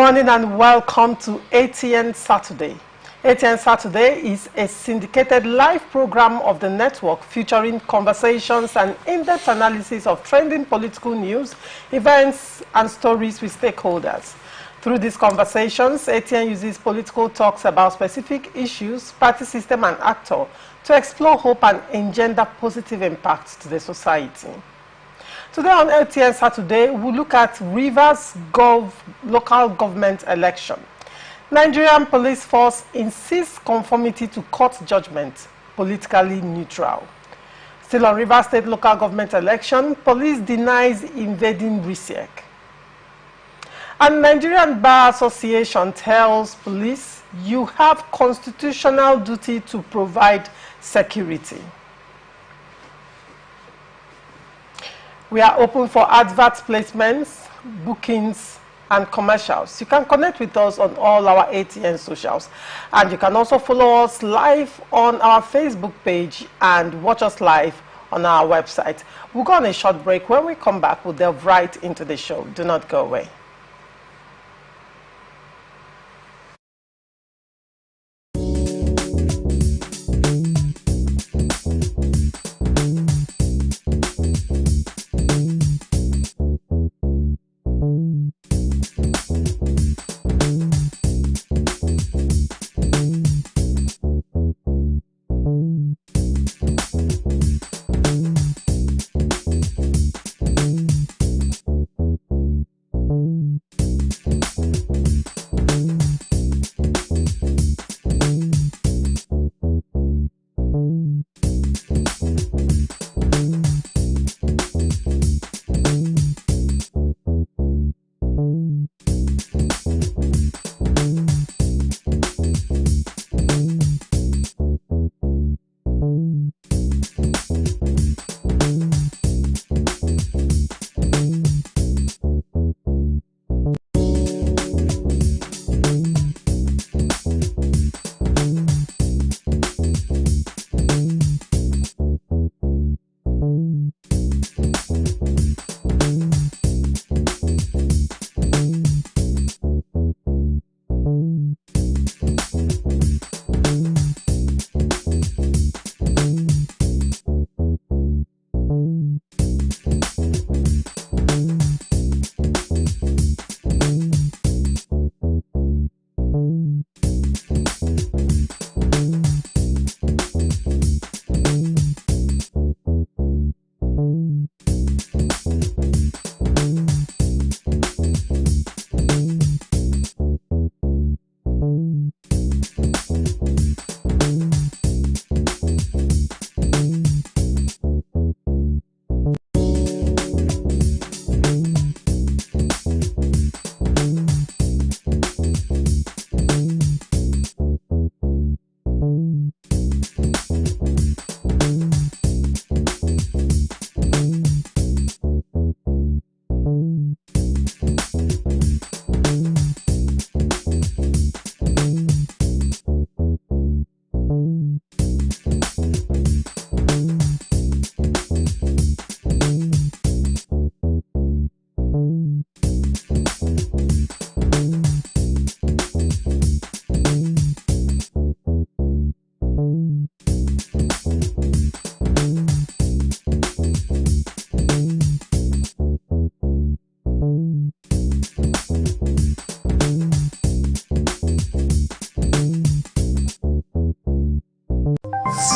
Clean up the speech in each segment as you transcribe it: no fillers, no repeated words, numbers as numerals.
morning and welcome to Atn Saturday. Atn Saturday is a syndicated live program of the network featuring conversations and in-depth analysis of trending political news, events, and stories with stakeholders. Through these conversations, Atn uses political talks about specific issues, party system, and actor to explore hope and engender positive impacts to the society. Today on Atn Saturday, we'll look at Rivers local government election. Nigerian police force insists conformity to court judgment, politically neutral. Still on Rivers State local government election, police denies invading RISEC. And Nigerian Bar Association tells police, you have constitutional duty to provide security. We are open for advert placements, bookings, and commercials. You can connect with us on all our ATN socials. And you can also follow us live on our Facebook page and watch us live on our website. We'll go on a short break. When we come back, we'll delve right into the show. Do not go away.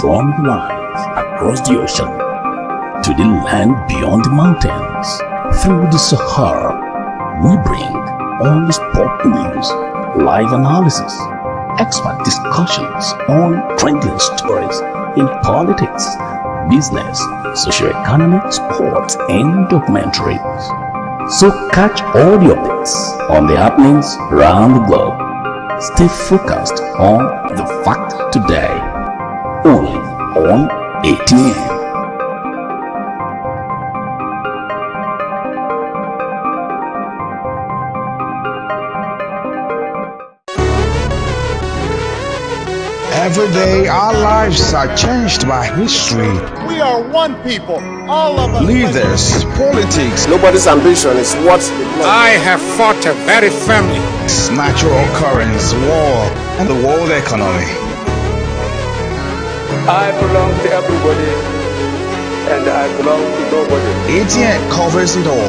From the lands across the ocean to the land beyond the mountains, through the Sahara, we bring honest pop news, live analysis, expert discussions on trending stories in politics, business, socio-economic, sports, and documentaries. So catch all the updates on the happenings around the globe. Stay focused on the fact today. Only on ATN. Every day, our lives are changed by history. We are one people, all of us. Leaders, politics. Nobody's ambition is what I have fought very firmly. Natural occurrence, war, and the world economy. I belong to everybody, and I belong to nobody. Atn covers it all.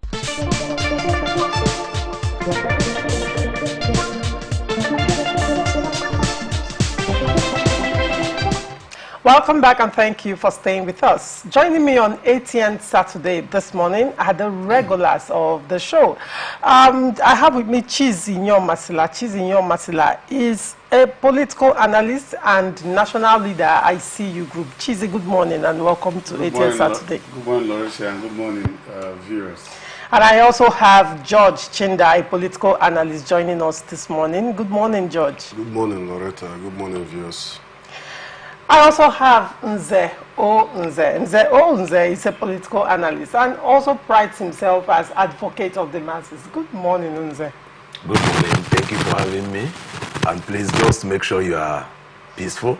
Welcome back and thank you for staying with us. Joining me on Atn Saturday this morning are the regulars of the show. I have with me Chizinyo Masila. Chizinyo Masila is a political analyst and national leader ICU Group. Chizi, good morning and welcome to Atn Saturday. Good morning, Loretta, and good morning, viewers. And I also have George Chinda, a political analyst, joining us this morning. Good morning, George. Good morning, Loretta. Good morning, viewers. I also have Nze O Nze. Nze O Nze is a political analyst and also prides himself as advocate of the masses. Good morning, Nze. Good morning. Thank you for having me. And please just make sure you are peaceful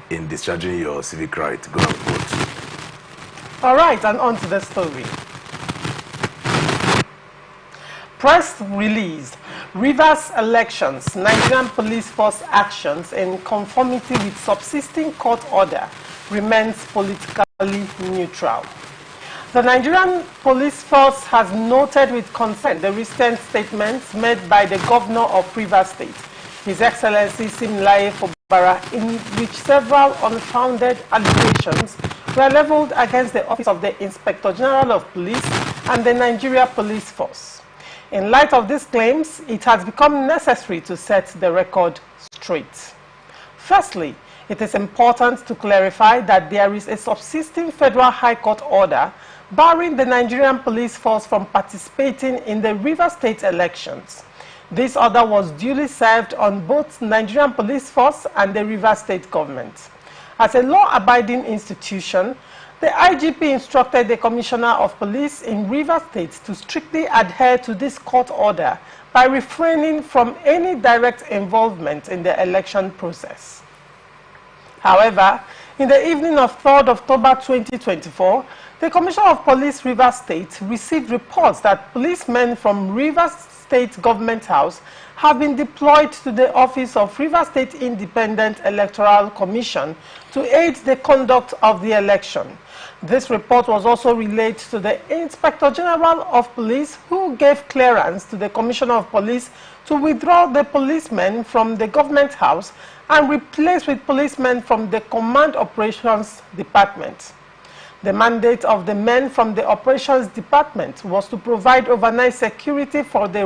in discharging your civic right. Go and vote. All right, and on to the story. Press release. Rivers elections, Nigerian police force actions in conformity with subsisting court order remains politically neutral. The Nigerian police force has noted with concern the recent statements made by the governor of Rivers State, His Excellency Simlaye Fubara, in which several unfounded allegations were leveled against the office of the Inspector General of Police and the Nigeria Police Force. In light of these claims, it has become necessary to set the record straight. Firstly, it is important to clarify that there is a subsisting Federal High Court order barring the Nigerian police force from participating in the Rivers State elections. This order was duly served on both Nigerian police force and the Rivers State government. As a law-abiding institution, the IGP instructed the Commissioner of Police in Rivers State to strictly adhere to this court order by refraining from any direct involvement in the election process. However, in the evening of 3rd October 2024, the Commissioner of Police Rivers State received reports that policemen from Rivers State Government House have been deployed to the office of Rivers State Independent Electoral Commission to aid the conduct of the election. This report was also relayed to the Inspector General of Police, who gave clearance to the Commissioner of Police to withdraw the policemen from the Government House and replace with policemen from the Command Operations Department. The mandate of the men from the Operations Department was to provide overnight security for the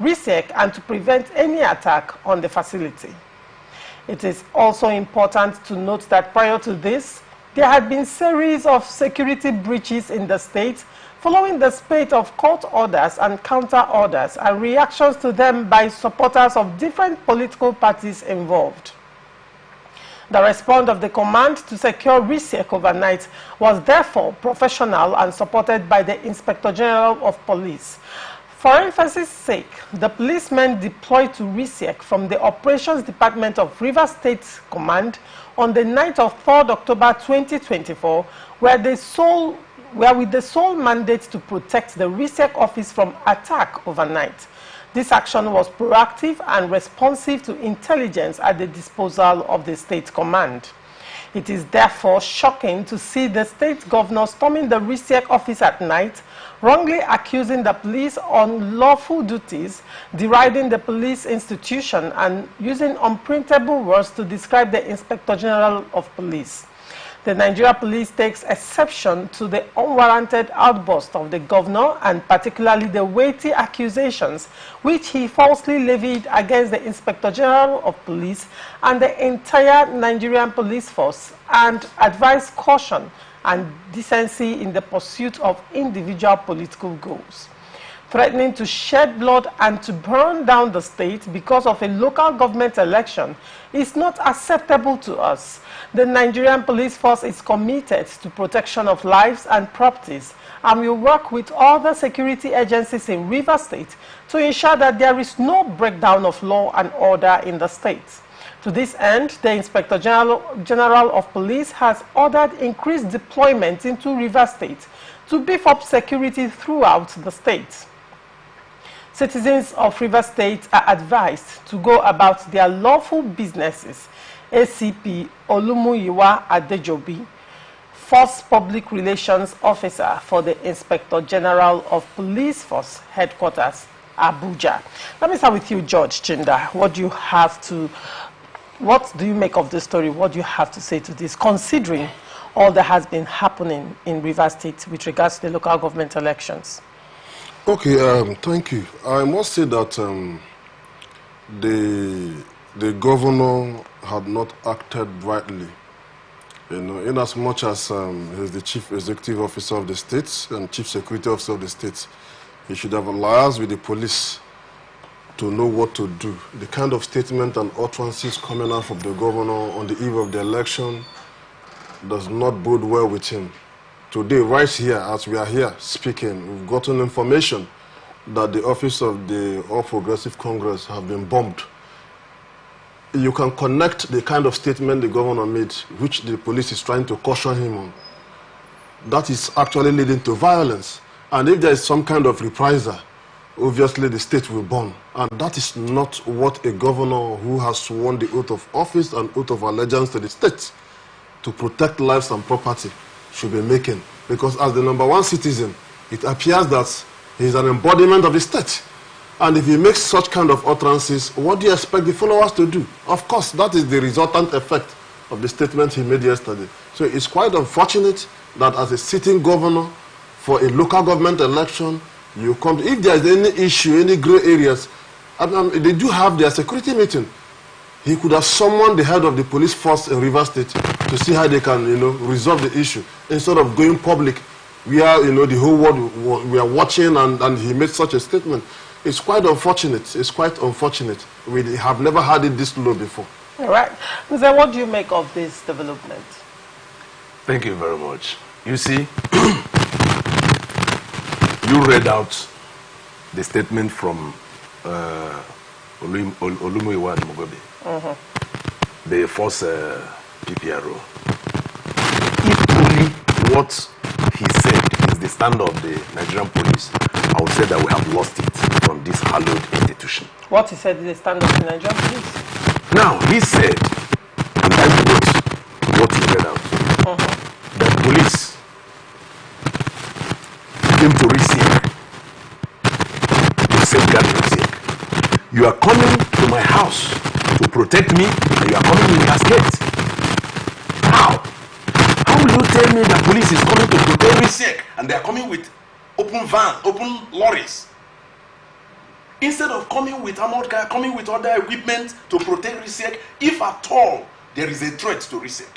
RISEC and to prevent any attack on the facility. It is also important to note that prior to this, there had been series of security breaches in the state following the spate of court orders and counter orders and reactions to them by supporters of different political parties involved. The response of the command to secure RISEC overnight was therefore professional and supported by the Inspector General of Police. For emphasis' sake, the policemen deployed to RISEC from the Operations Department of Rivers State Command on the night of 3rd October 2024 were with the sole mandate to protect the RISEC office from attack overnight. This action was proactive and responsive to intelligence at the disposal of the State Command. It is therefore shocking to see the State Governor storming the RISEC office at night, wrongly accusing the police on lawful duties, deriding the police institution, and using unprintable words to describe the Inspector General of Police. The Nigeria Police takes exception to the unwarranted outburst of the governor and particularly the weighty accusations which he falsely levied against the Inspector General of Police and the entire Nigerian police force, and advised caution and decency in the pursuit of individual political goals. threatening to shed blood and to burn down the state because of a local government election is not acceptable to us. The Nigerian police force is committed to protection of lives and properties and will work with other security agencies in Rivers State to ensure that there is no breakdown of law and order in the state. To this end, the Inspector General of Police has ordered increased deployment into Rivers State to beef up security throughout the state. Citizens of Rivers State are advised to go about their lawful businesses. ACP Olumuyiwa Adejobi, Force Public Relations Officer for the Inspector General of Police Force Headquarters, Abuja. Let me start with you, George Chinda. What do you make of the story? What do you have to say to this, considering all that has been happening in Rivers State with regards to the local government elections? Okay, thank you. I must say that the governor had not acted rightly. You know, in as much as he's the chief executive officer of the state and chief security officer of the state, he should have liaised with the police to know what to do. The kind of statement and utterances coming out from the governor on the eve of the election does not bode well with him. Today, right here, as we are here speaking, we've gotten information that the office of the All Progressive Congress have been bombed. You can connect the kind of statement the governor made, which the police is trying to caution him on. That is actually leading to violence. And if there is some kind of reprisal, obviously the state will burn. And that is not what a governor who has sworn the oath of office and oath of allegiance to the state to protect lives and property should be making. Because as the #1 citizen, it appears that he is an embodiment of the state. And if he makes such kind of utterances, what do you expect the followers to do? Of course, that is the resultant effect of the statement he made yesterday. So it's quite unfortunate that as a sitting governor for a local government election, you come, if there is any issue, any gray areas, they do have their security meeting. He could have summoned the head of the police force in Rivers State to see how they can, resolve the issue instead of going public. We are, the whole world, we are watching and he made such a statement. It's quite unfortunate. It's quite unfortunate. We have never had it this low before. All right. Mr. What do you make of this development? Thank you very much. You see, you read out the statement from Olumuyiwa Adejobi, the first PPRO. If only what he said is the stand of the Nigerian police, I would say that we have lost it from this hallowed institution. What he said is the stand of the Nigerian police? Now, he said, and I quote what he read out, that police came to Risiek to safeguard Risiek. You are coming to my house to protect me, and you are coming in casket. How? How will you tell me that police is coming to protect Risiek and they are coming with open van, open lorries, instead of coming with armored car, coming with other equipment to protect Risiek, if at all there is a threat to Risiek?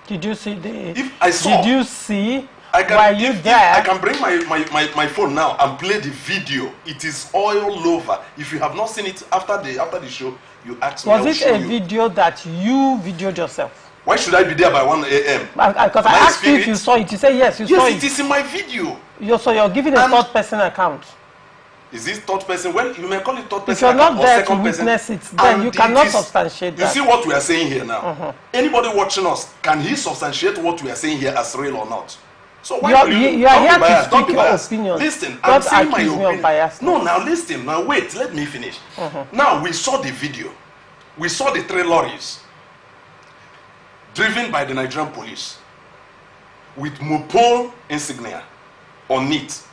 Did you see the? If I saw, did you see? Were you there? I can bring my phone now and play the video. It is all over. If you have not seen it after the show, you ask me. Was it a video that you videoed yourself? Why should I be there by 1 a.m.? Because I asked you if you saw it. You say yes, you saw it. Yes, it is in my video. So you're giving a third person account. Is this third person? Well, you may call it third person. If you're not there to witness it, then you cannot substantiate that. You see what we are saying here now? Anybody watching us, can he substantiate what we are saying here as real or not? So why you are here to speak your opinion. Listen, I'm saying my opinion. No, now listen. Now wait, let me finish. Now we saw the video. We saw the 3 lorries driven by the Nigerian police with Mopol insignia on it,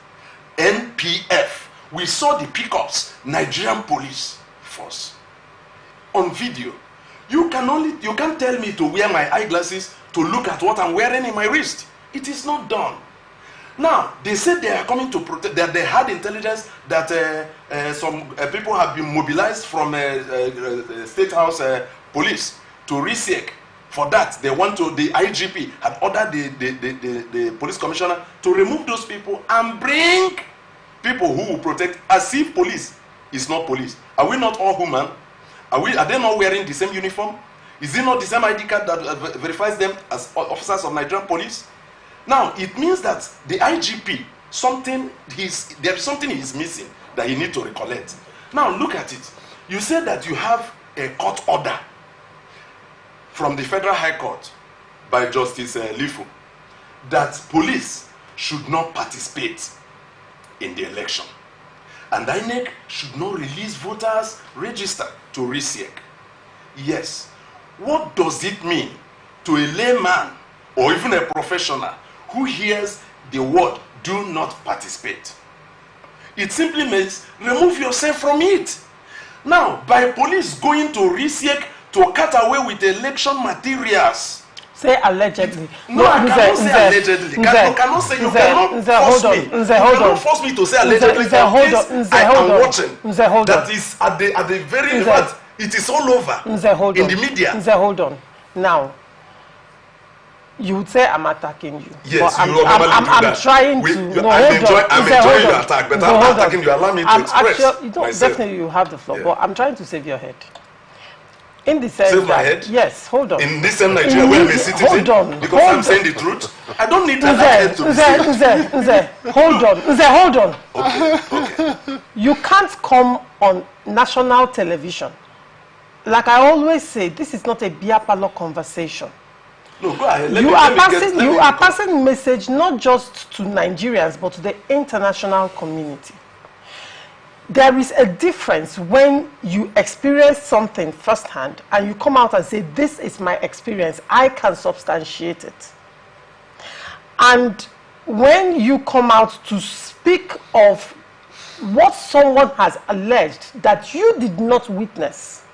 NPF. We saw the pickups, Nigerian police force, on video. You can't tell me to wear my eyeglasses to look at what I'm wearing in my wrist. It is not done. Now they said they are coming to protect. That they had intelligence that some people have been mobilized from State House police to Risiek. For that, they want to. The IGP had ordered the police commissioner to remove those people and bring people who will protect, as if police is not police. Are we not all human? Are they not wearing the same uniform? Is it not the same ID card that verifies them as officers of Nigerian police? Now, it means that the IGP, there is something he's missing that he needs to recollect. Now, look at it. You said that you have a court order from the Federal High Court by Justice Lifu that police should not participate in the election. And INEC should not release voters' register to RISIEC. Yes. What does it mean to a layman or even a professional who hears the word "do not participate"? It simply means remove yourself from it. Now, by police going to RISIEC to cut away with election materials. Say allegedly. No, I cannot say allegedly. You cannot say, you cannot force me. You cannot force me to say allegedly. I am watching. That is at the very level. It is all over in the media. Hold on. Now, you would say I'm attacking you. Yes, but you normally do that. I'm trying to. I'm enjoying your attack, but I'm attacking you. Allow me to express myself. Definitely, you have the floor, but I'm trying to save your head. In the sense save my head? Yes, hold on. In this same Nigeria where I'm a citizen, hold on, because I'm saying the truth, I don't need that head to be saved. Hold on. Okay. You can't come on national television. Like I always say, this is not a beer parlor conversation. No, go ahead. You are passing message not just to Nigerians, but to the international community. There is a difference when you experience something firsthand and you come out and say, this is my experience, I can substantiate it. And when you come out to speak of what someone has alleged that you did not witness,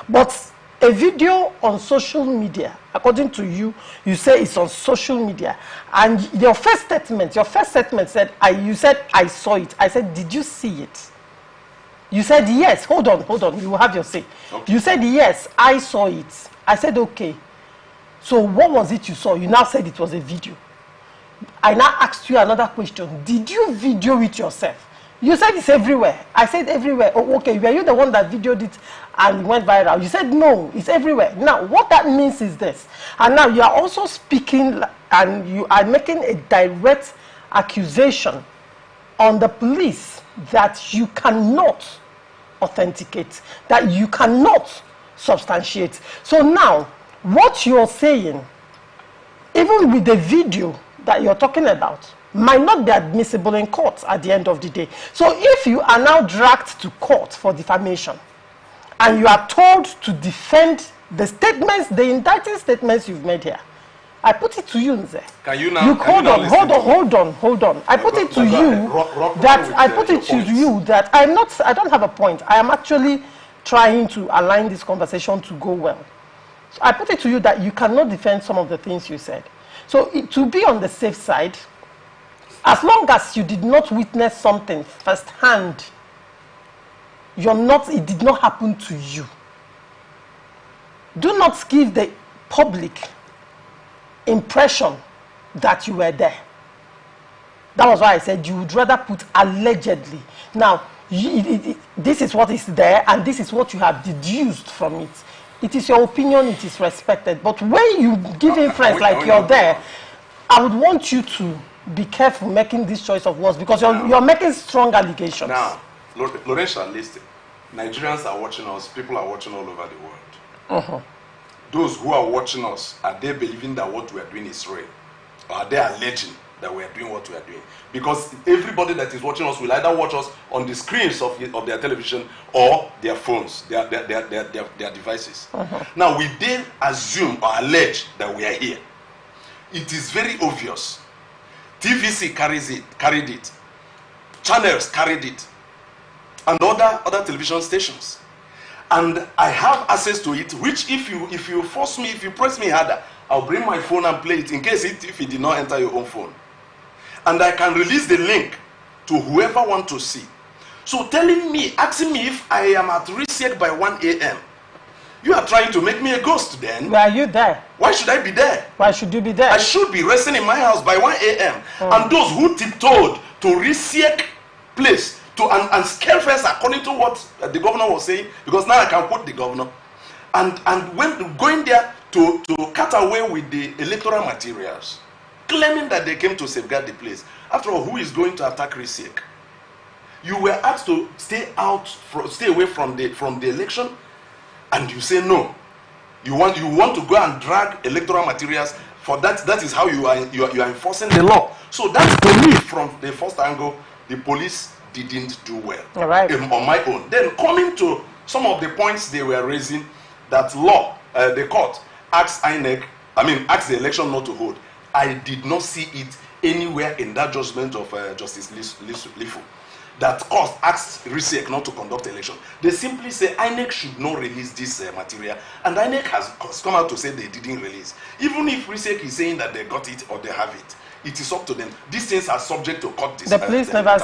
but a video on social media, according to you, you say it's on social media, and your first statement said, you said, I saw it. I said, did you see it? You said, yes. Hold on, you will have your say. Okay. You said, yes, I saw it. I said, okay. So what was it you saw? You now said it was a video. I now asked you another question. Did you video it yourself? You said it's everywhere. I said everywhere. Oh, okay, were you the one that videoed it and went viral? You said no, it's everywhere. Now, what that means is this. And now you are also speaking and you are making a direct accusation on the police that you cannot authenticate, that you cannot substantiate. So now, what you're saying, even with the video that you're talking about, might not be admissible in court at the end of the day. So if you are now dragged to court for defamation and you are told to defend the statements, the indicting statements you've made here, I put it to you, Nze. Can you now? Hold on. I put it to you that I don't have a point. I am actually trying to align this conversation to go well. So I put it to you that you cannot defend some of the things you said. So to be on the safe side, as long as you did not witness something firsthand, it did not happen to you. Do not give the public impression that you were there. That was why I said you would rather put allegedly. Now, this is what is there and this is what you have deduced from it. It is your opinion, it is respected. But when you give inference like you're there, I would want you to be careful making this choice of words because you're making strong allegations. Now, Lorenza, listen. Nigerians are watching us. People are watching all over the world. Those who are watching us, are they believing that what we are doing is real? Or are they alleging that we are doing what we are doing? Because everybody that is watching us will either watch us on the screens of their television or their phones, their devices. Now, we then assume or allege that we are here. It is very obvious. TVC carried it. Channels carried it. And other television stations. And I have access to it, which if you force me, if you press me harder, I'll bring my phone and play it in case if it did not enter your own phone. And I can release the link to whoever wants to see. So asking me if I am at RISIEC by 1 a.m., you are trying to make me a ghost then. Were you there? Why should I be there? Why should you be there? I should be resting in my house by 1 a.m. And those who tiptoed to Risiek place and scale first according to what the governor was saying, because now I can quote the governor, and when going there to cut away with the electoral materials, claiming that they came to safeguard the place. After all, who is going to attack Risiek? You were asked to stay away from the election, and you say no. You want to go and drag electoral materials. For that is how you are enforcing the law. So that's for me, from the first angle, the police didn't do well. All right. On my own. Then coming to some of the points they were raising, that the court asked asked the election not to hold. I did not see it anywhere in that judgment of Justice Lifu. That court asked Risiek not to conduct election. They simply say INEC should not release this material, and INEC has come out to say they didn't release. Even if Risiek is saying that they got it or they have it, it is up to them. These things are subject to court. The police never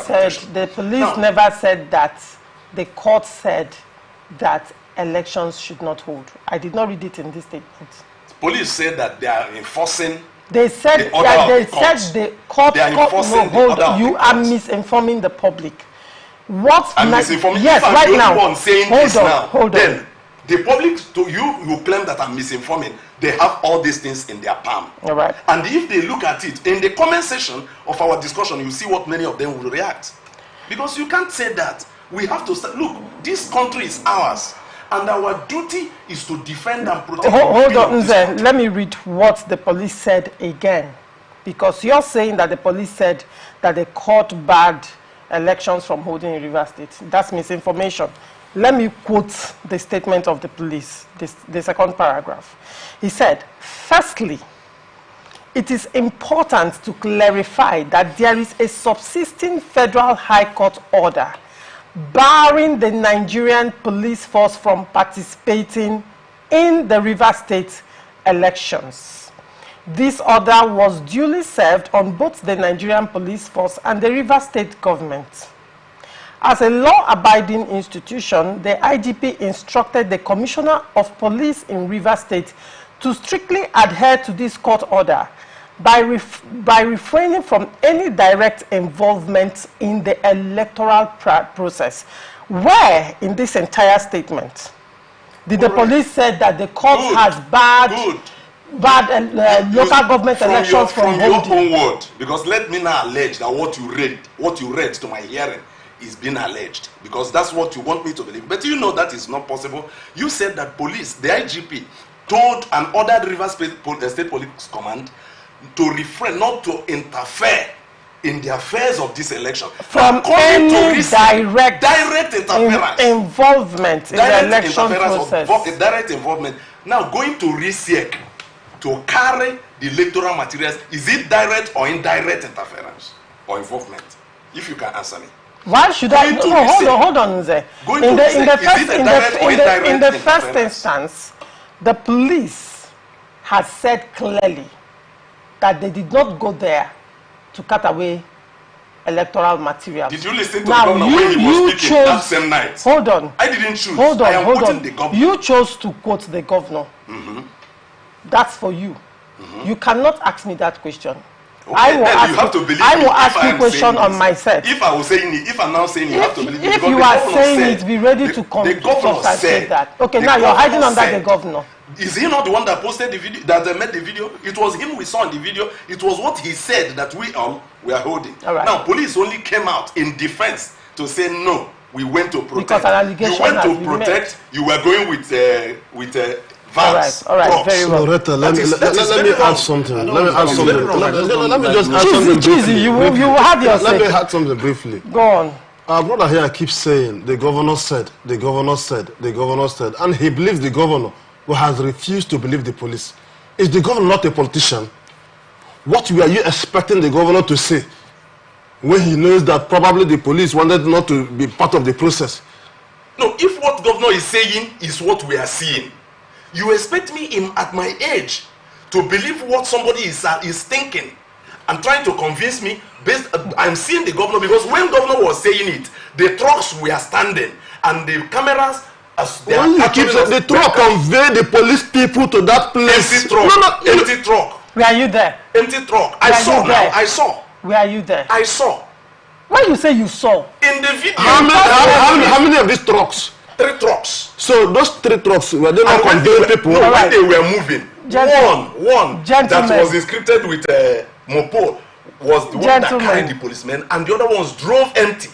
said that. The court said that elections should not hold. I did not read it in this statement. Police said that they are enforcing. They said the court. You are misinforming the public. What? I'm misinforming. Yes, right now. Hold on. Then the public, you claim that I'm misinforming. They have all these things in their palm. All right. And if they look at it in the comment section of our discussion, you see what many of them will react. Because you can't say that. We have to say, look, this country is ours. And our duty is to defend and protect. Hold on, Nze. Let me read what the police said again. Because you're saying that the police said that the court barred elections from holding in Rivers State. That's misinformation. Let me quote the statement of the police, the second paragraph. He said, firstly, it is important to clarify that there is a subsisting federal high court order barring the Nigerian police force from participating in the Rivers State elections. This order was duly served on both the Nigerian police force and the Rivers State government. As a law-abiding institution, the IGP instructed the Commissioner of Police in Rivers State to strictly adhere to this court order by refraining from any direct involvement in the electoral process. Where in this entire statement did the police say that the court has barred local government elections from your own word? Because let me now allege that what you read to my hearing is being alleged, because that's what you want me to believe. But you know that is not possible. You said that police, the IGP, told and ordered Rivers State Police Command to refrain, not to interfere in the affairs of this election from any direct interference, involvement in the election process. Direct involvement. Now going to Risiek to carry the electoral materials, is it direct or indirect interference or involvement? If you can answer me. Why should I? No, hold on, Nze. In the first instance, the police has said clearly that they did not go there to cut away electoral materials. Did you listen to the governor when he was speaking that same night? Hold on. I didn't choose. Hold on. I am quoting the governor. You chose to quote the governor. That's for you. You cannot ask me that question. Okay, I will ask you a question on myself. If I was saying it, if I'm now saying you have to believe it, if you are saying it, be ready to come. The governor said that. Okay, now you're hiding under the governor. Is he not the one that posted the video, that made the video? It was him we saw in the video. It was what he said that we are holding. All right. Now, police only came out in defense to say no. We went to protect. Because an allegation you went to protect. You were going with Vance. All right, very well. Loretta, let me add something. Let me just add something briefly. You have your say. Let me add something briefly. Go on. Our brother here keeps saying the governor said, the governor said, the governor said, and he believes the governor, who has refused to believe the police. Is the governor not a politician? What were you expecting the governor to say when he knows that probably the police wanted not to be part of the process? No, if what governor is saying is what we are seeing, you expect me at my age to believe what somebody is thinking and trying to convince me based. I'm seeing the governor, because when governor was saying it, the trucks were standing and the cameras. The truck convey the police people to that place. Empty truck. Empty truck. Were you there? Empty truck. I saw. Were you there? I When you say you saw, In the video, How many of these trucks? 3 trucks. So those 3 trucks were they not And conveying people? No, when they were moving, one Gentlemen. that was inscripted with Mopo was the one that carried the policemen, and the other ones drove empty.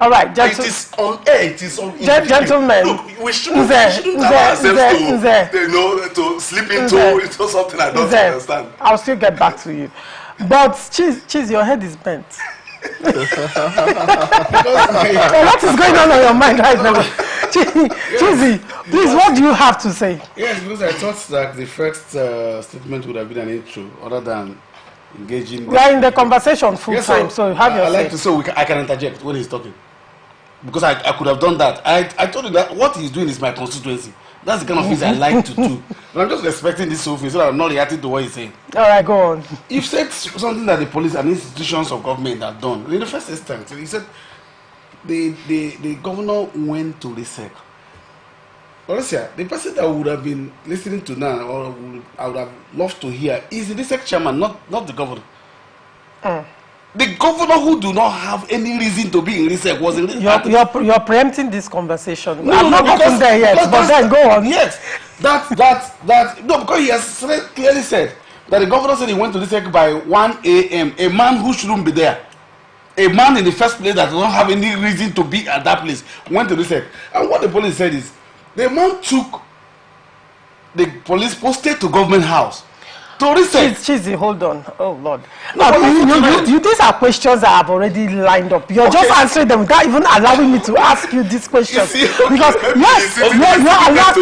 all right, It is on air. It is on. Gentlemen. Look, we shouldn't allow ourselves to slip into something I don't understand. I'll still get back to you. But Cheese, your head is bent. What is going on your mind right now? Cheesy, please, what do you have to say? Yes, because I thought that the first statement would have been an intro, other than engaging. We are in the conversation full time, so you have your say. I like to, so I can interject when he's talking, because I could have done that. I told him that what he's doing is my constituency. That's the kind of things I like to do. And I'm just respecting this so that I'm not reacting to what he's saying. All right, go on. You've said something that the police and institutions of government have done. In the first instance, he said the governor went to RISEC. Honestly, the person that would have been listening to now, or I would have loved to hear, is the RISEC chairman, not the governor. The governor who do not have any reason to be in RISEC was in RISEC. You're preempting this conversation. No, I've not gotten there yet, but then go on. Yes, no, because he has clearly said that the governor said he went to RISEC by 1 a.m. A man who shouldn't be there, a man in the first place that does not have any reason to be at that place, went to RISEC. And what the police said is, the man took the police posted to government house. Cheesy, hold on. Oh Lord. These are questions that I've already lined up. You're just answering them without even allowing me to ask you these questions. Because yes, you're allowed.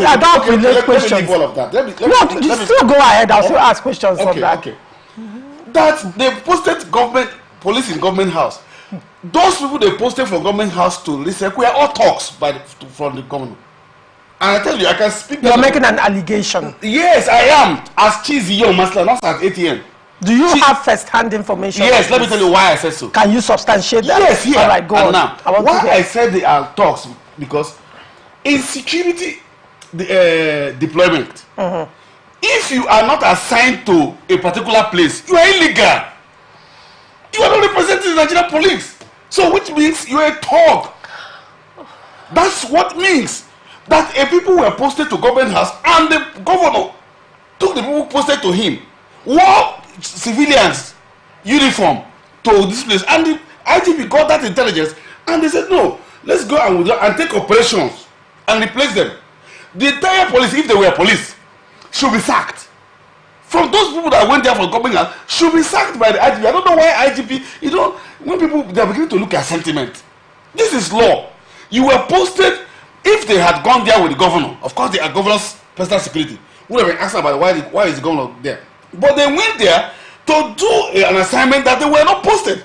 I don't relate questions. No, you still go ahead. I'll still ask questions on that. Okay. That they posted government police in government house. Those people they posted from government house to RISEC were all talks from the governor. And I tell you, I can speak. You're making an allegation. Yes, I am. As Cheesy Young Master, not as ATN. Do you have first-hand information? Yes, let me tell you why I said so. Can you substantiate that? Yes, here. All right, go on. Now, why I said they are talks, because in security deployment, if you are not assigned to a particular place, you are illegal. You are not representing the Nigerian police. So which means you are a thug. That's what means. That a people were posted to government house and the governor took the people posted to him, wore civilians uniform to this place, and the IGP got that intelligence and they said no, let's go and withdraw and take operations and replace them. The entire police, if they were police, should be sacked. From those people that went there for government house should be sacked by the IGP. I don't know why IGP, when people, they are beginning to look at sentiment. This is law. You were posted, if they had gone there with the governor, of course they are governor's personal security, would have been asked about why is the governor there. But they went there to do an assignment that they were not posted.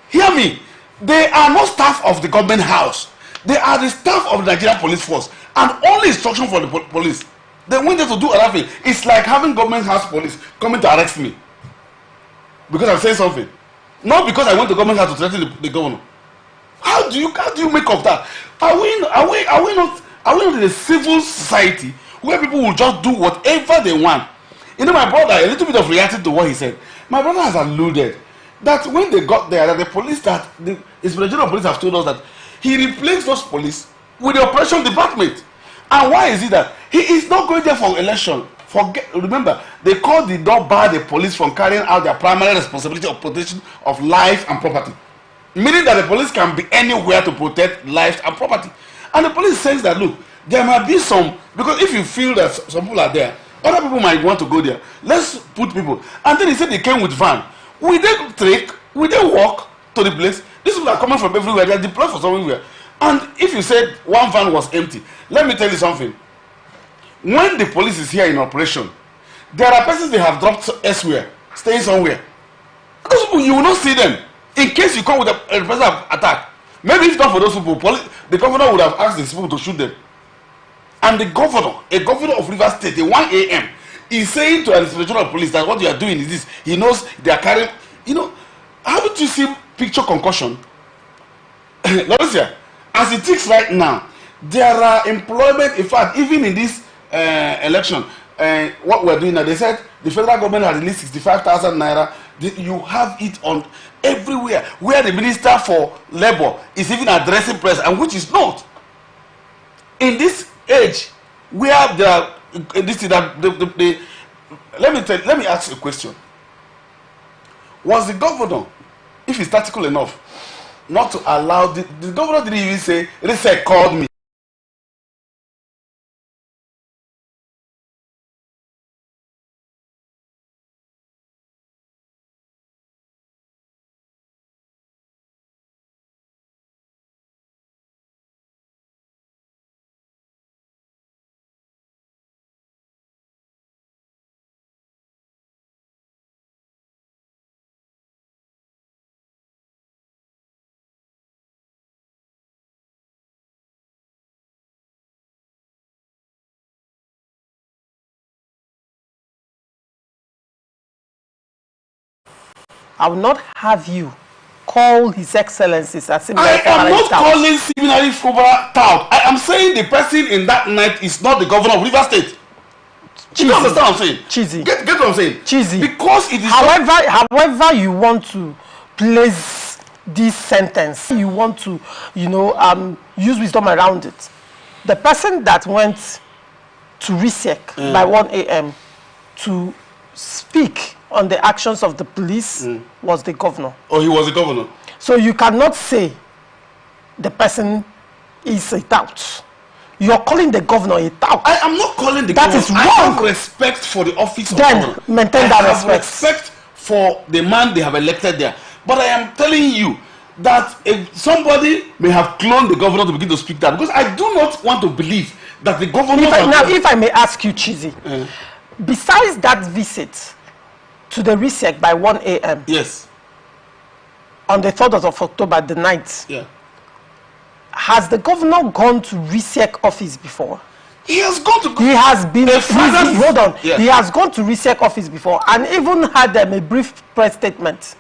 Hear me. They are not staff of the government house. They are the staff of the Nigerian police force, and only instruction for the police. They went there to do another thing. It's like having government house police coming to arrest me because I'm saying something, not because I went to government house to threaten the governor. How do you make of that? Are we not in a civil society where people will just do whatever they want? My brother, a little bit of reacting to what he said. My brother has alluded that when they got there, that the police, that the Inspector General of Police have told us that he replaced those police with the operation department. And why is it that he is not going there for election? Remember, they called the door bar the police from carrying out their primary responsibility of protection of life and property. Meaning that the police can be anywhere to protect life and property. And the police says that, look, there might be some, because if you feel that some people are there, other people might want to go there. Let's put people. And then he said they came with van. Will they trek? Will they walk to the place? These people are coming from everywhere. They are deployed for somewhere. And if you said one van was empty, let me tell you something. When the police is here in operation, there are persons they have dropped elsewhere, staying somewhere. Those people, you will not see them in case you come with a person attack. Maybe if not for those people, the governor would have asked these people to shoot them. And the governor, a governor of Rivers State, at 1 a.m., is saying to an Inspector General of Police that what you are doing is this. He knows they are carrying, haven't you seen picture concussion? Let us hear. As it is right now, there are employment, in fact, even in this election, what we're doing now, they said the federal government has released 65,000 naira. You have it on everywhere where the minister for labor is even addressing press, and which is not. In this age where there are this is that let me ask you a question. Was the governor, if he's tactical enough, not to allow the governor didn't even say, Risek called me. I will not have you call His Excellencies as I am not calling seminary Fubara tout. I am saying the person in that night is not the governor of River State. You don't understand what I'm saying? Cheesy. Get what I'm saying? Cheesy. Because it is. However you want to place this sentence, you want to, use wisdom around it. The person that went to Risek by 1 a.m. to speak on the actions of the police was the governor. Oh, he was the governor. So you cannot say the person is a tout. You're calling the governor a tout. I am not calling the governor. That is wrong. I have respect for the office of governor. Then maintain that respect. I have respect for the man they have elected there. But I am telling you that if somebody may have cloned the governor to begin to speak that, because I do not want to believe that the governor... If I may ask you, Cheesy, besides that visit to the Risek by 1 a.m. Yes. On the 3rd of October, the night. Yeah. Has the governor gone to Risek office before? He has gone to... He has been... Hold on. Yeah. He has gone to Risek office before and even had a brief press statement.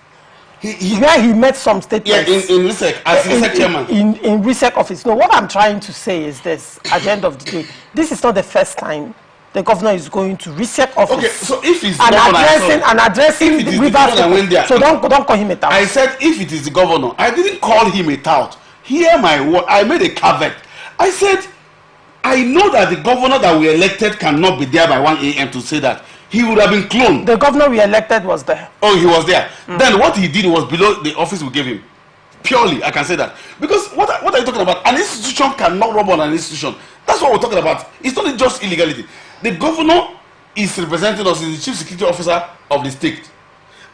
Where he made some statements. Yeah, in Risek, as Risek chairman. In Risek office. No, what I'm trying to say is this, at the end of the day, this is not the first time the governor is going to Risek office. Okay, so if it's addressing the Rivers, so don't call him a tout. I said if it is the governor, I didn't call him a tout. Hear my word. I made a caveat. I said, I know that the governor that we elected cannot be there by 1 a.m. to say that. He would have been cloned. The governor we elected was there. Oh, he was there. Then what he did was below the office we gave him. Purely, I can say that. Because what are you talking about? An institution cannot rob on an institution. That's what we're talking about. It's not just illegality. The governor is representing us, is the chief security officer of the state.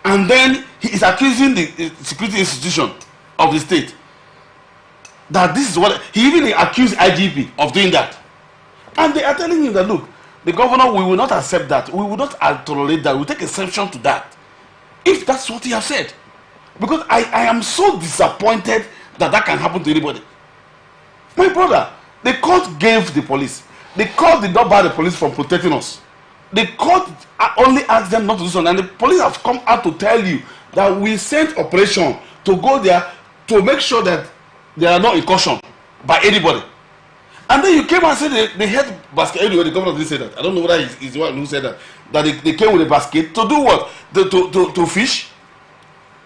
And then he is accusing the security institution of the state that this is what he even accused IGP of doing that. And they are telling him that, look, the governor, we will not accept that. We will not tolerate that. We will take exception to that. If that's what he has said. Because I am so disappointed that can happen to anybody. My brother, the court gave the police. The court did not bar the police from protecting us. The court only asked them not to do something. And the police have come out to tell you that we sent operation to go there to make sure that there are no incursion by anybody. And then you came and said they had basket. Anyway, the governor didn't say that. I don't know whether he's the one who said that. That they came with a basket to do what? To fish.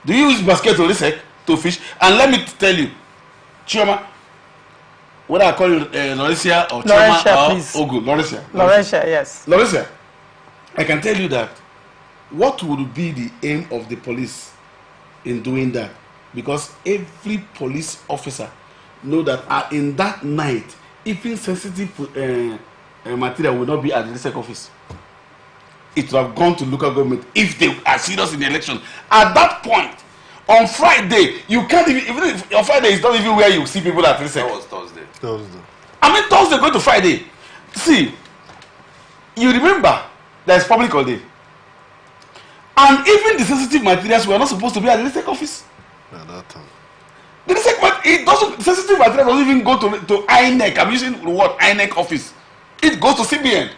Do you use basket to Risek to fish? And let me tell you, Chioma, whether I call you Laurencia or Chioma or Ogu, Laurencia. Laurencia, yes. Laurencia, I can tell you that what would be the aim of the police in doing that? Because every police officer know that in that night, even sensitive material will not be at the Risek office. It would have gone to local government if they are serious in the election. At that point, on Friday, you can't even if on Friday is not even where you see people at Risek. That was Thursday. I mean Thursday going to Friday. See, you remember there is public holiday. And even the sensitive materials were not supposed to be at the Risek office. At that time. The Risek, it doesn't, sensitive material doesn't even go to INEC. I'm using the word INEC office. It goes to CBN.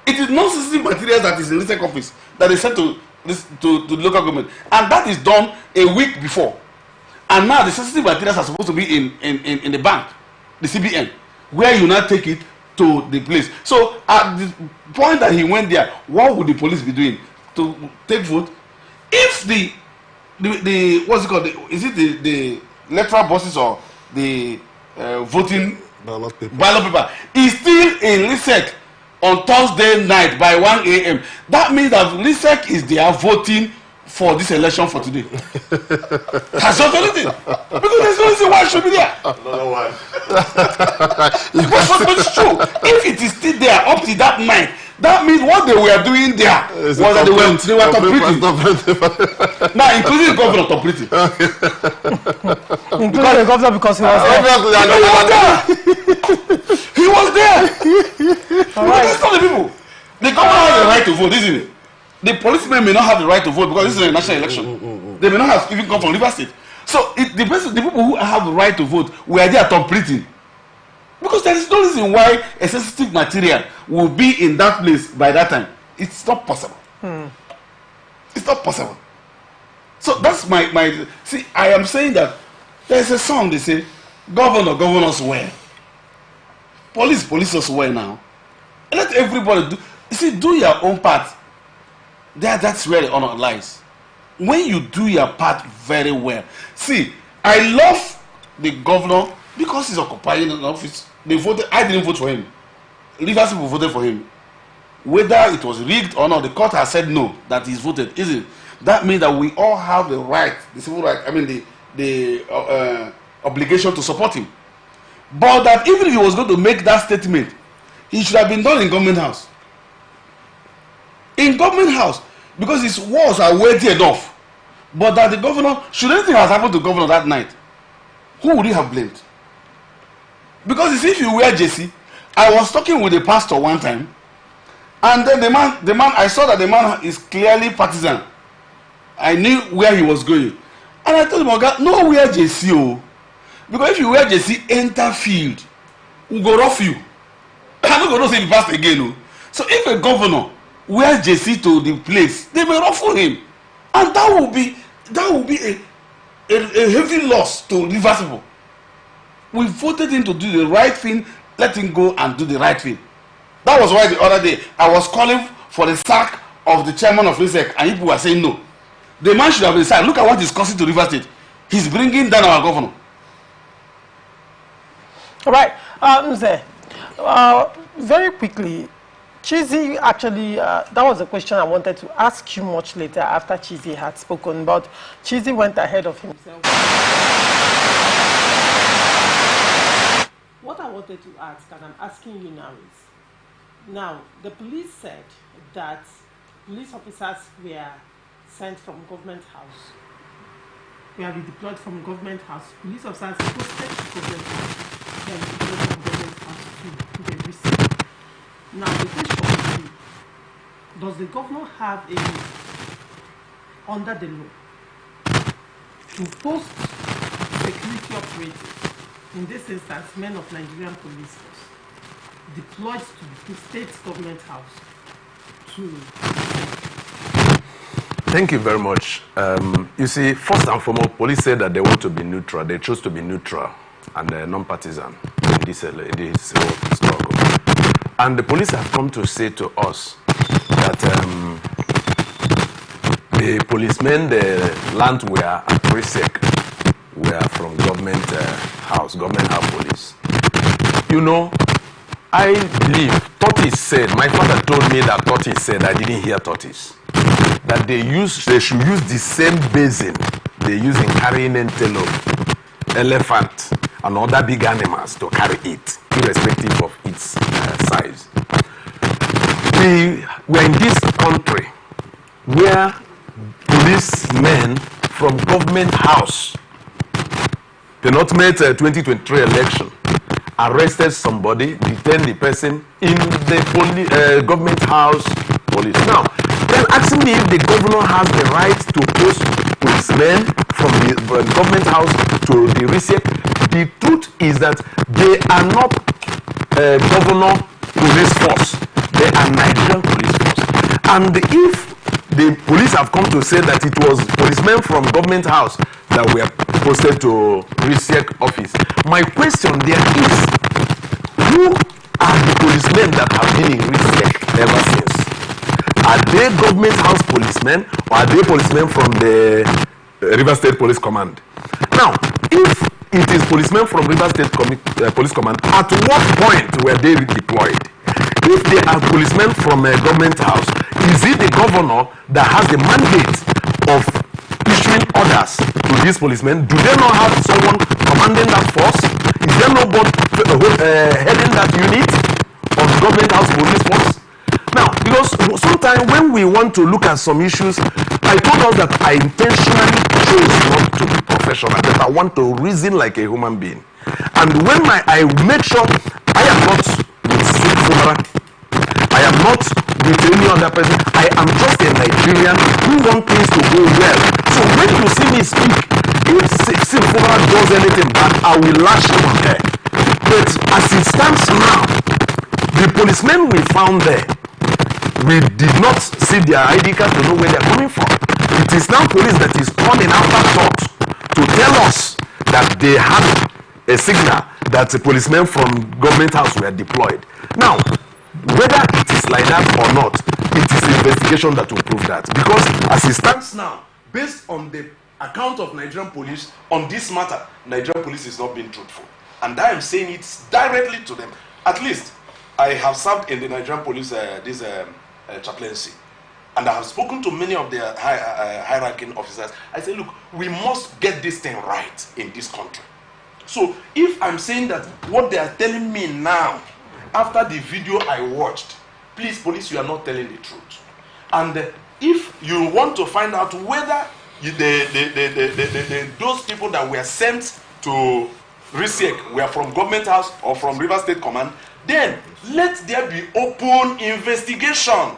It is non-sensitive materials that is in the Risek office that is sent to the local government. And that is done a week before. And now the sensitive materials are supposed to be in the bank, the CBN, where you now take it to the place. So at the point that he went there, what would the police be doing to take vote? If the what's it called? Is it the electoral buses or the voting ballot paper is still in LISEC on Thursday night by 1 a.m. That means that LISEC is there voting for this election for today. That's not anything. Because there's no reason why it should be there. No one. But it's true. If it is still there up to that night, that means what they were doing there was that they were completing. Now, including the governor completing. Including the governor because he was there. He was there. All right. That's not the people. The governor has the right to vote, isn't it? The policemen may not have the right to vote because this is a national election. They may not have even come from Rivers State. So the people who have the right to vote were there completing. Because there is no reason why a sensitive material will be in that place by that time. It's not possible. It's not possible. So that's my see, I am saying that there's a song they say, govern us well. Police us well now. Let everybody do your own part. That's where the honor lies. When you do your part very well. See, I love the governor because he's occupying an office. They voted. I didn't vote for him. Rivers people voted for him. Whether it was rigged or not, the court has said no, that he's voted. Isn't it? That means that we all have the right, the civil right, I mean the obligation to support him. But that even if he was going to make that statement, he should have been done in government house. In government house, because his walls are weighty enough. But that the governor, should anything have happened to the governor that night, who would he have blamed? Because if you wear JC, I was talking with a pastor one time, and then the man, I saw that the man is clearly partisan. I knew where he was going. And I told him, okay, no wear JC, oh. Because if you wear JC, enter field, we'll go rough you. I'm not going to say the pastor again, oh. So if a governor wears JC to the place, they may ruffle him. And that will be a heavy loss to Rivers people. We voted him to do the right thing, let him go and do the right thing. That was why the other day I was calling for the sack of the chairman of LISEC, and people were saying no. The man should have been sacked. Look at what he's costing to Rivers State. He's bringing down our governor. All right, Mzee, very quickly, Chizzy actually, that was a question I wanted to ask you much later after Chizzy had spoken, but Chizzy went ahead of himself. What I wanted to ask, and I'm asking you now, is, now, the police said that police officers were sent from government house. We are redeployed from government house. Police officers posted to government house. Then deployed from government house to the receipt. Now the question is, does the governor have a under the law to post security operatives, in this instance men of Nigerian police force, deployed to the state government house to... Thank you very much. You see, first and foremost, police said that they want to be neutral. They chose to be neutral and non-partisan in this struggle. And the police have come to say to us that the policemen, the land were at RISEC, were from government house police. You know, I believe, Tortis said, my father told me that Tortis said, I didn't hear Tortis, that they should use the same basin they use in carrying antelope, elephant, and other big animals to carry it, irrespective of its size. We were in this country where policemen from government house, penultimate 2023 election, arrested somebody, detained the person in the government house police. Now, they're asking me if the governor has the right to post policemen from the government house to the RISEC. The truth is that they are not governor police force. They are Nigerian police force. And if the police have come to say that it was policemen from government house that were posted to RISEC office, my question there is, who are the policemen that have been in Risek ever since? Are they government house policemen or are they policemen from the River State Police Command? Now, if it is policemen from River State Police Command, at what point were they deployed? If they are policemen from a government house, is it the governor that has the mandate of issuing orders to these policemen? Do they not have someone commanding that force? Is there nobody heading that unit of the government house police force? Now, because sometimes when we want to look at some issues, I told us that I intentionally chose not to be professional, that I want to reason like a human being. And when I make sure I am not with Sifumara, I am not with any other person, I am just a Nigerian who wants things to go well. So when you see me speak, if Sifumara does anything bad, I will lash him on her. But as it stands now, the policemen we found there, we did not see their ID card to know where they are coming from. It is now police that is coming after thought to tell us that they had a signal that the policemen from government house were deployed. Now, whether it is like that or not, it is the investigation that will prove that. Because as it stands now, based on the account of Nigerian police on this matter, Nigerian police is not being truthful. And I am saying it directly to them. At least, I have served in the Nigerian police chaplaincy, and I have spoken to many of their high-ranking officers. I say, look, we must get this thing right in this country. So if I'm saying that what they are telling me now, after the video I watched, please, police, you are not telling the truth. And if you want to find out whether those people that were sent to Risek were from government house or from River State Command, then let there be open investigation.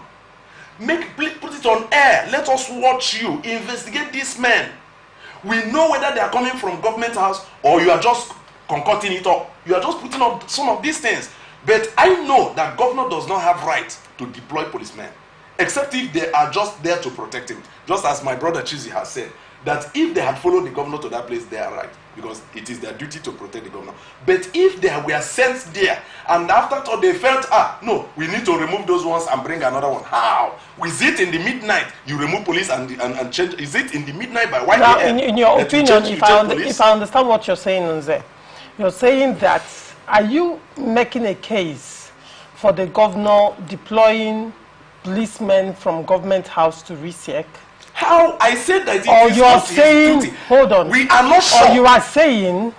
Put it on air. Let us watch you investigate these men. We know whether they are coming from government house or you are just concocting it up. You are just putting up some of these things. But I know that governor does not have right to deploy policemen, except if they are just there to protect him. Just as my brother Chizi has said, that if they had followed the governor to that place, they are right, because it is their duty to protect the governor. But if they were sent there and after they felt, no, we need to remove those ones and bring another one. How? Is it in the midnight you remove police and change? Is it in the midnight by 1 a.m.? In your opinion, if I understand what you're saying, Nze, you're saying that, are you making a case for the governor deploying policemen from government house to Risek? How? I said that it or is you are not saying, his duty. hold on. We are not sure. Or you are saying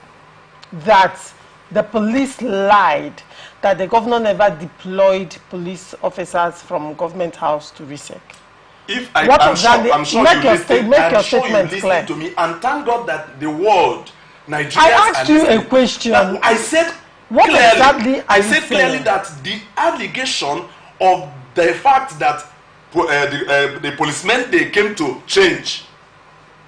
that the police lied, that the governor never deployed police officers from government house to Risek. If I'm sure you listen to me, and thank God that the world, Nigerians, I asked you a question. I said what clearly, exactly I said clearly that the allegation of the fact that the policemen they came to change,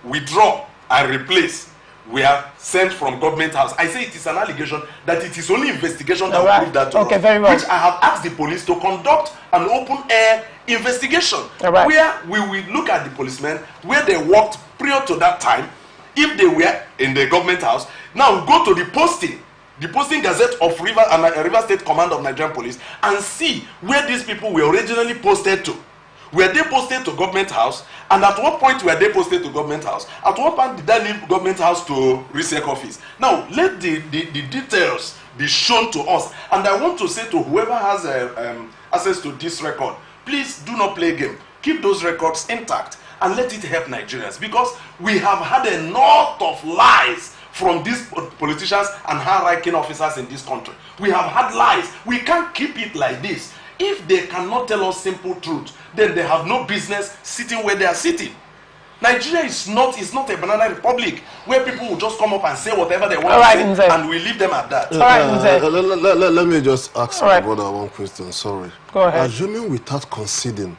withdraw and replace were sent from government house. I say it is an allegation that it is only investigation that will prove that to us. Very well. Which I have asked the police to conduct an open air investigation where we will look at the policemen where they worked prior to that time, if they were in the government house. Now we go to the posting gazette of River State Command of Nigerian Police and see where these people were originally posted to. Were they posted to government house? And at what point were they posted to government house? At what point did they leave government house to Risek office? Now, let the details be shown to us. And I want to say to whoever has access to this record, please do not play a game. Keep those records intact and let it help Nigerians. Because we have had a lot of lies from these politicians and high-ranking officers in this country. We have had lies. We can't keep it like this. If they cannot tell us simple truth, then they have no business sitting where they are sitting. Nigeria is not a banana republic where people will just come up and say whatever they want to say, and we leave them at that. Let me just ask my brother one question. Sorry. Go ahead. Assuming without conceding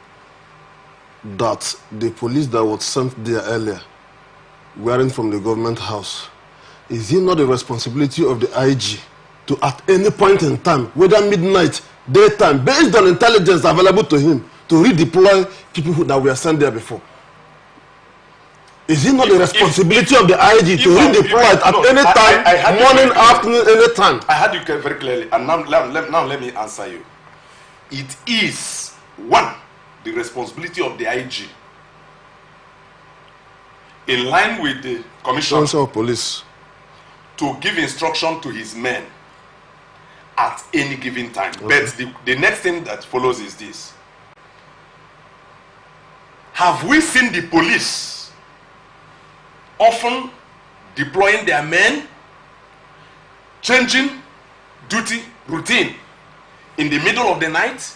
that the police that was sent there earlier weren't from the government house, is it not the responsibility of the IG to, at any point in time, whether midnight, daytime, based on intelligence available to him, to redeploy people that were sent there before? Is it not the responsibility of the IG to read the point at any time, morning, afternoon, any time? I heard you very clearly, and now let me answer you. It is one, the responsibility of the IG, in line with the commissioner of police, to give instruction to his men at any given time. Okay. But the next thing that follows is this: have we seen the police often deploying their men, changing duty routine in the middle of the night?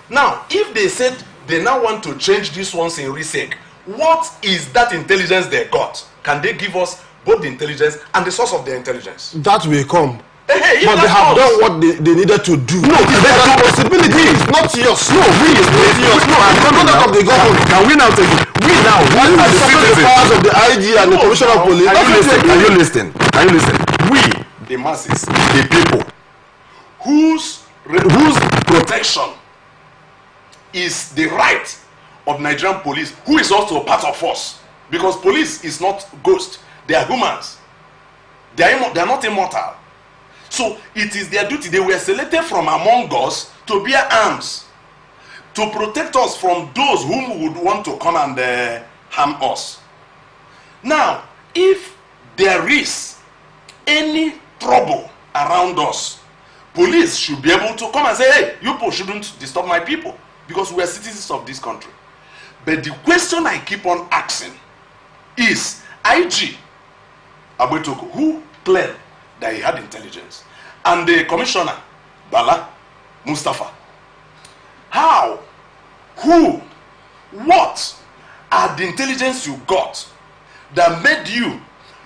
Now, if they said they now want to change these ones in RISEC, what is that intelligence they got? Can they give us both the intelligence and the source of their intelligence? That will come. Hey, but they have done what they needed to do. No, the responsibility is not yours. No, it's not yours. No, I'm not that of the government. Can we now take it? We now, what are the powers of the IG and the Commissioner of Police? Can you listen? Can you listen? We, the masses, the people, whose protection is the right of Nigerian police, who is also part of us, because police is not ghosts, they are humans. They are not immortal. So it is their duty. They were selected from among us to bear arms, to protect us from those whom would want to come and harm us. Now, if there is any trouble around us, police should be able to come and say, hey, you people shouldn't disturb my people, because we are citizens of this country. But the question I keep on asking is, IG Abetoko, who claimed that he had intelligence, and the commissioner Bala Mustafa, how, who, what are the intelligence you got that made you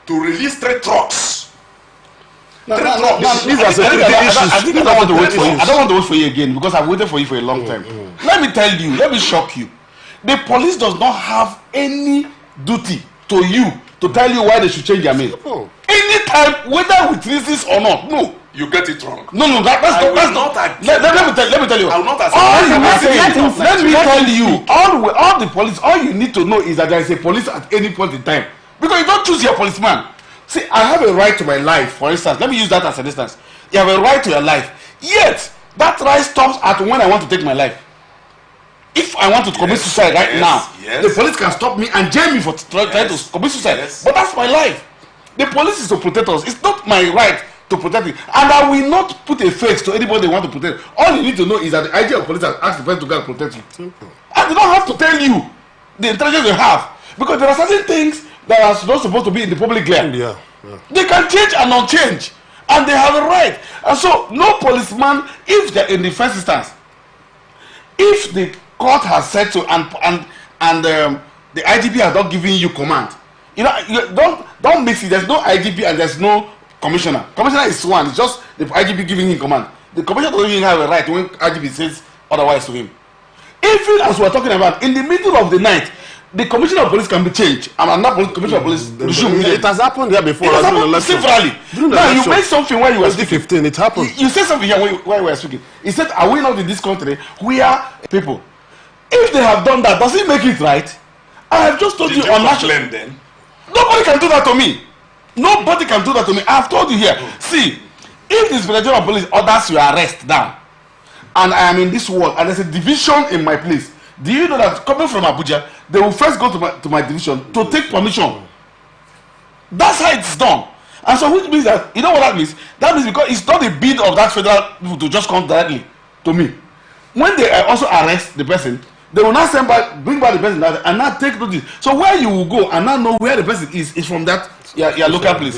to release 3 trucks? These are security issues. I don't want to wait for you. I don't want to wait for you again, because I've waited for you for a long time. Let me tell you, let me shock you. The police does not have any duty to you to tell you why they should change their name. Anytime, whether with reasons or not. No. You get it wrong. No, that's not. Let me tell you. I will not let me tell you. All the police, all you need to know is that there is a police at any point in time. Because you don't choose your policeman. See, I have a right to my life, for instance. Let me use that as an instance. You have a right to your life. Yet, that right stops at when I want to take my life. If I want to commit suicide now, the police can stop me and jail me for trying to commit suicide. But that's my life. The police is to protect us. It's not my right to protect it. And I will not put a face to anybody they want to protect. All you need to know is that the IG of police has asked the person to go and protect you. Simple. And they don't have to tell you the intelligence they have. Because there are certain things that are not supposed to be in the public glare. Yeah. They can change and not change. And they have a right. And so, no policeman, if they're in the first instance, if the court has said so and the IGP has not given you command, don't mix it. There's no IGP and there's no commissioner. Commissioner is one. It's just the IGP giving him command. The commissioner doesn't even have a right when IGP says otherwise to him. Even as we're talking about, in the middle of the night, the commissioner of police can be changed. I'm not commissioner of police. It has happened here before. It has happened severally. Now you made something where you were speaking. 15, it happened. You said something here where you were speaking. He said, are we not in this country where people, if they have done that, does it make it right? I have just told you on national. Then nobody can do that to me. Nobody can do that to me. I have told you here. See, if the Inspector of Police orders your arrest down, and I am in this world, and there's a division in my place, do you know that coming from Abuja, they will first go to my division to take permission? That's how it's done. And so which means that, you know what that means? That means because it's not a bid of that federal people to just come directly to me. When they also arrest the person, they will now bring back the person and now take notice. So where you will go and now know where the person is from that your local place.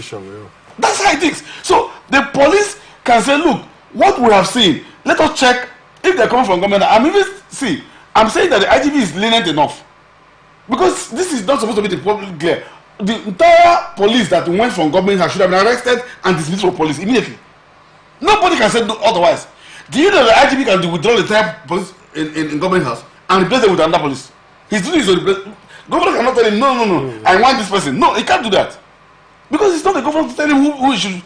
That's how it is. So the police can say, look, what we have seen, let us check if they're coming from government. I'm saying that the IGP is lenient enough, because this is not supposed to be the public glare. The entire police that went from government should have been arrested and dismissed from police immediately. Nobody can say otherwise. Do you know the IGP can withdraw the entire police in government house and replace them with another police? His duty is to replace. Government cannot tell him, no, I want this person. No, he can't do that. Because it's not the government to tell him who he should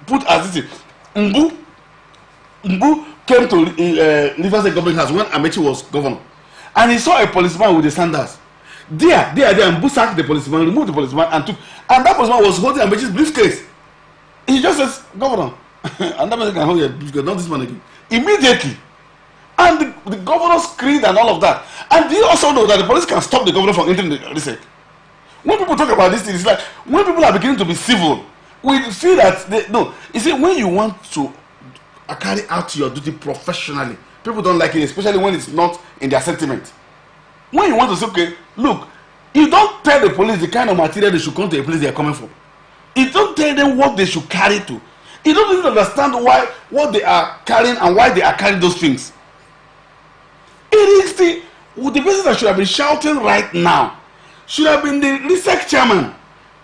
put as this thing. Mbu came to Rivers State government house when Amechi was governor, and he saw a policeman with the sandals. there, and sacked the policeman, removed the policeman, and that policeman was holding Amaechi's briefcase. He just says, Governor, and that man can hold your briefcase, not this man again. Immediately. And the governor screamed and all of that. And do you also know that the police can stop the governor from entering the research? When people talk about this thing, it's like when people are beginning to be civil, we feel that no. You see, when you want to carry out your duty professionally, people don't like it, especially when it's not in their sentiment. When you want to say, okay, look, you don't tell the police the kind of material they should come to a place they are coming from. You don't tell them what they should carry to. You don't even understand what they are carrying and why they are carrying those things. It is the person that should have been shouting right now should have been the research chairman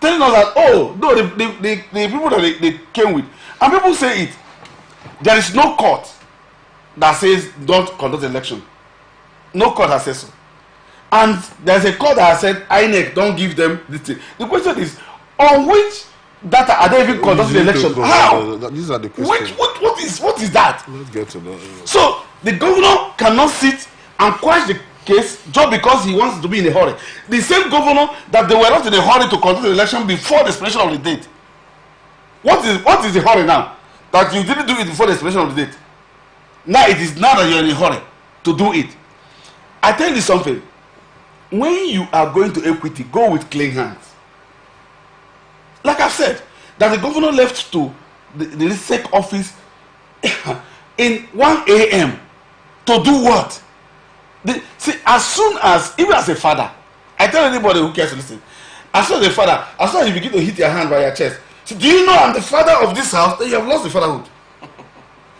telling us that, oh, no, the people that they came with. And people say it. There is no court that says don't conduct election. No court has said so. And there's a court that has said INEC don't give them this thing. The question is, on which data are they even conducting the election? How? These are the questions. What is that? Let's get to that. So the governor cannot sit and quash the case just because he wants to be in a hurry. The same governor that they were not in a hurry to conduct the election before the expiration of the date. What is the hurry now? That you didn't do it before the expiration of the date. Now it is now that you're in a hurry to do it. I tell you something. When you are going to equity, go with clean hands. Like I've said, that the governor left to the SEC office in 1 a.m. to do what? See, as soon as, even as a father, I tell anybody who cares to listen, as soon as a father, as soon as you begin to hit your hand by your chest, so do you know I'm the father of this house? Then you have lost the fatherhood.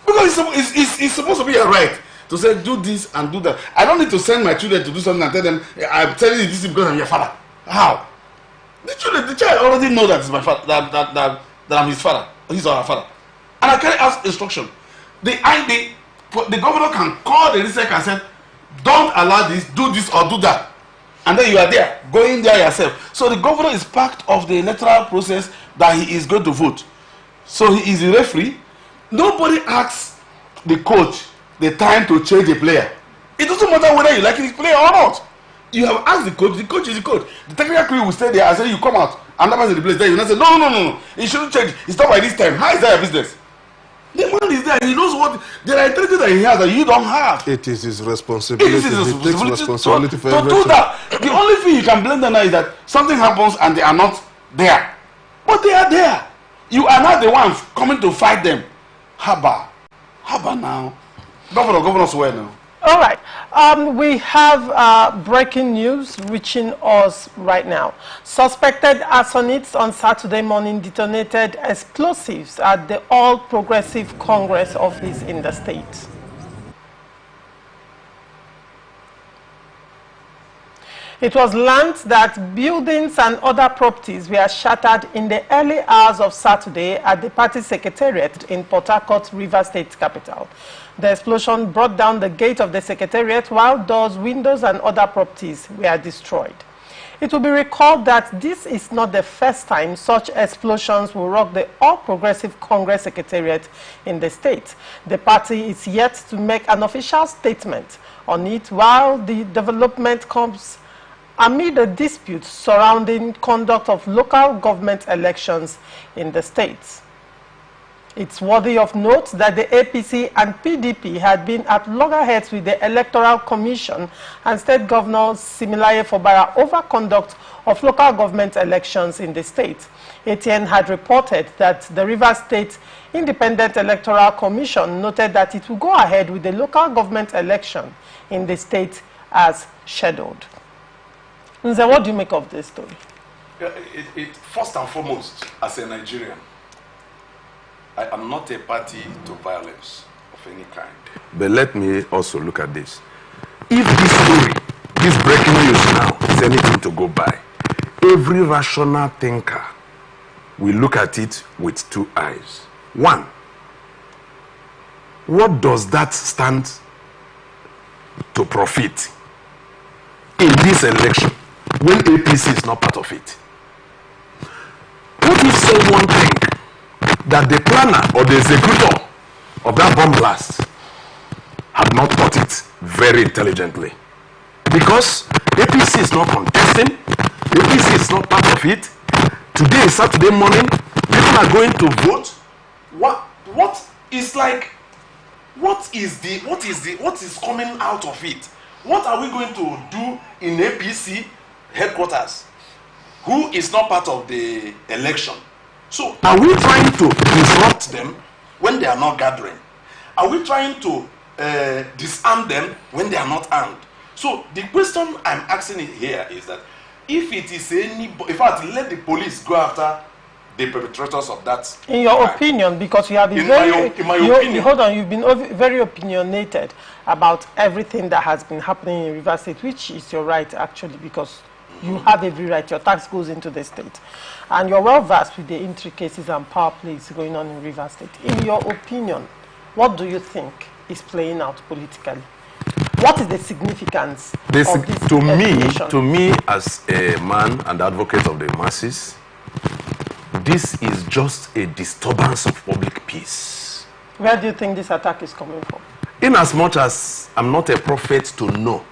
Because it's supposed to be your right to say, do this and do that. I don't need to send my children to do something and tell them, I'm telling you this because I'm your father. How? The child already know that it's my father, that I'm his father, his or her father. And I carry out instruction. The governor can call the research and say, don't allow this, do this or do that. And then you are there, going there yourself. So the governor is part of the electoral process that he is going to vote. So he is the referee. Nobody asks the coach the time to change a player. It doesn't matter whether you like his player or not. You have asked the coach is the coach. The technical crew will stay there and say, you come out. And that person in the place there, you will not say, no. He shouldn't change. It's not by this time. How is that your business? The man is there. He knows what. There are intelligence that he has that you don't have. It is his responsibility. He takes responsibility for to everything. do that. The only thing you can blame them now is that something happens and they are not there. But they are there. You are not the ones coming to fight them. Haba now. Governor swear now. All right. We have breaking news reaching us right now. Suspected arsonists on Saturday morning detonated explosives at the All Progressive Congress office in the state. It was learned that buildings and other properties were shattered in the early hours of Saturday at the party secretariat in Port Harcourt, Rivers State capital. The explosion brought down the gate of the secretariat while doors, windows and other properties were destroyed. It will be recalled that this is not the first time such explosions will rock the All Progressive Congress Secretariat in the state. The party is yet to make an official statement on it while the development comes amid a dispute surrounding conduct of local government elections in the state. It's worthy of note that the APC and PDP had been at loggerheads with the Electoral Commission and State Governor Similaye Fubara over conduct of local government elections in the state. Atn had reported that the Rivers State Independent Electoral Commission noted that it will go ahead with the local government election in the state as scheduled. Nze, what do you make of this story? First and foremost, as a Nigerian, I am not a party to violence of any kind. But let me also look at this. If this story, this breaking news now, is anything to go by, every rational thinker will look at it with two eyes. One, what does that stand to profit in this election when APC is not part of it? What if someone thinks that the planner or the executor of that bomb blast had not thought it very intelligently? Because APC is not contesting. APC is not part of it. Today is Saturday morning. People are going to vote. What is coming out of it? What are we going to do in APC headquarters? Who is not part of the election? So are we trying to disrupt them when they are not gathering? Are we trying to disarm them when they are not armed? So the question I'm asking here is that if it is in fact, let the police go after the perpetrators of that. In your opinion, because you have been hold on, you've been very opinionated about everything that has been happening in Rivers State, which is your right actually, because you have every right. Your tax goes into the state, and you're well versed with the intricacies and power plays going on in Rivers State. In your opinion, what do you think is playing out politically? What is the significance of this to me, as a man and advocate of the masses, this is just a disturbance of public peace. Where do you think this attack is coming from? In as much as I'm not a prophet to know,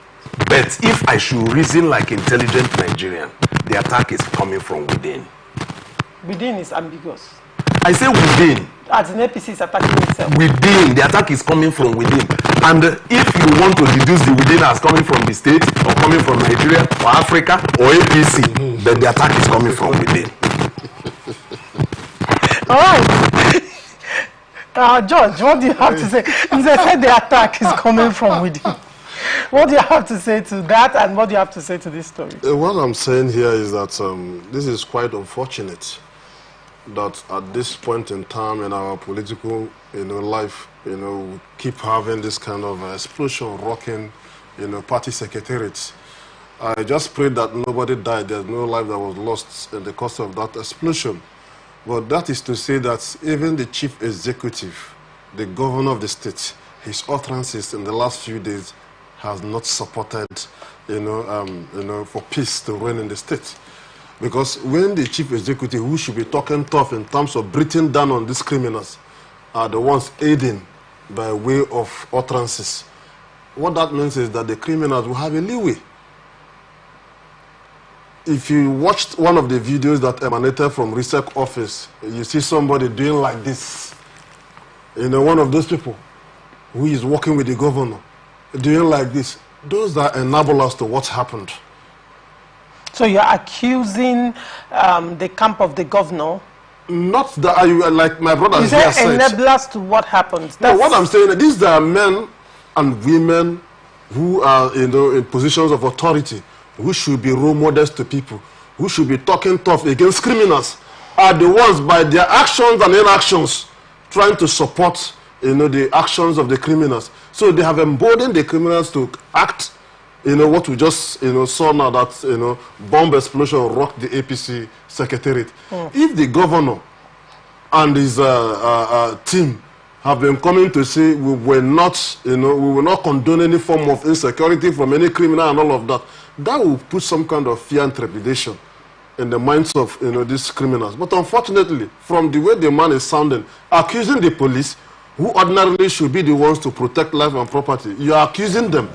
but if I should reason like intelligent Nigerian, the attack is coming from within. Within is ambiguous. I say within. As an APC is attacking itself. Within. The attack is coming from within. And if you want to deduce the within as coming from the state, or coming from Nigeria, or Africa, or APC, then the attack is coming from within. All right. George, what do you have to say? You said the attack is coming from within. What do you have to say to that, and what do you have to say to this story? What I'm saying here is that this is quite unfortunate that at this point in time in our political life, we keep having this kind of explosion rocking, party secretariats. I just pray that nobody died. There's no life that was lost in the course of that explosion. But that is to say that even the chief executive, the governor of the state, his utterances in the last few days has not supported, for peace to reign in the state. Because when the chief executive, who should be talking tough in terms of breathing down on these criminals, are the ones aiding by way of utterances, what that means is that the criminals will have a leeway. If you watched one of the videos that emanated from research office, you see somebody doing like this. One of those people who is working with the governor, doing like this. Those are enablers to what happened. So you're accusing the camp of the governor? Not that, like my brother here said. Enablers to what happened? No, what I'm saying, these are men and women who are in positions of authority, who should be role models to people, who should be talking tough against criminals, are the ones by their actions and inactions trying to support the actions of the criminals. So they have emboldened the criminals to act. What we just saw now, that bomb explosion rocked the APC secretariat. If the governor and his team have been coming to say we will not condone any form of insecurity from any criminal and all of that, that will put some kind of fear and trepidation in the minds of these criminals. But unfortunately, from the way the man is sounding, accusing the police, who ordinarily should be the ones to protect life and property, you are accusing them.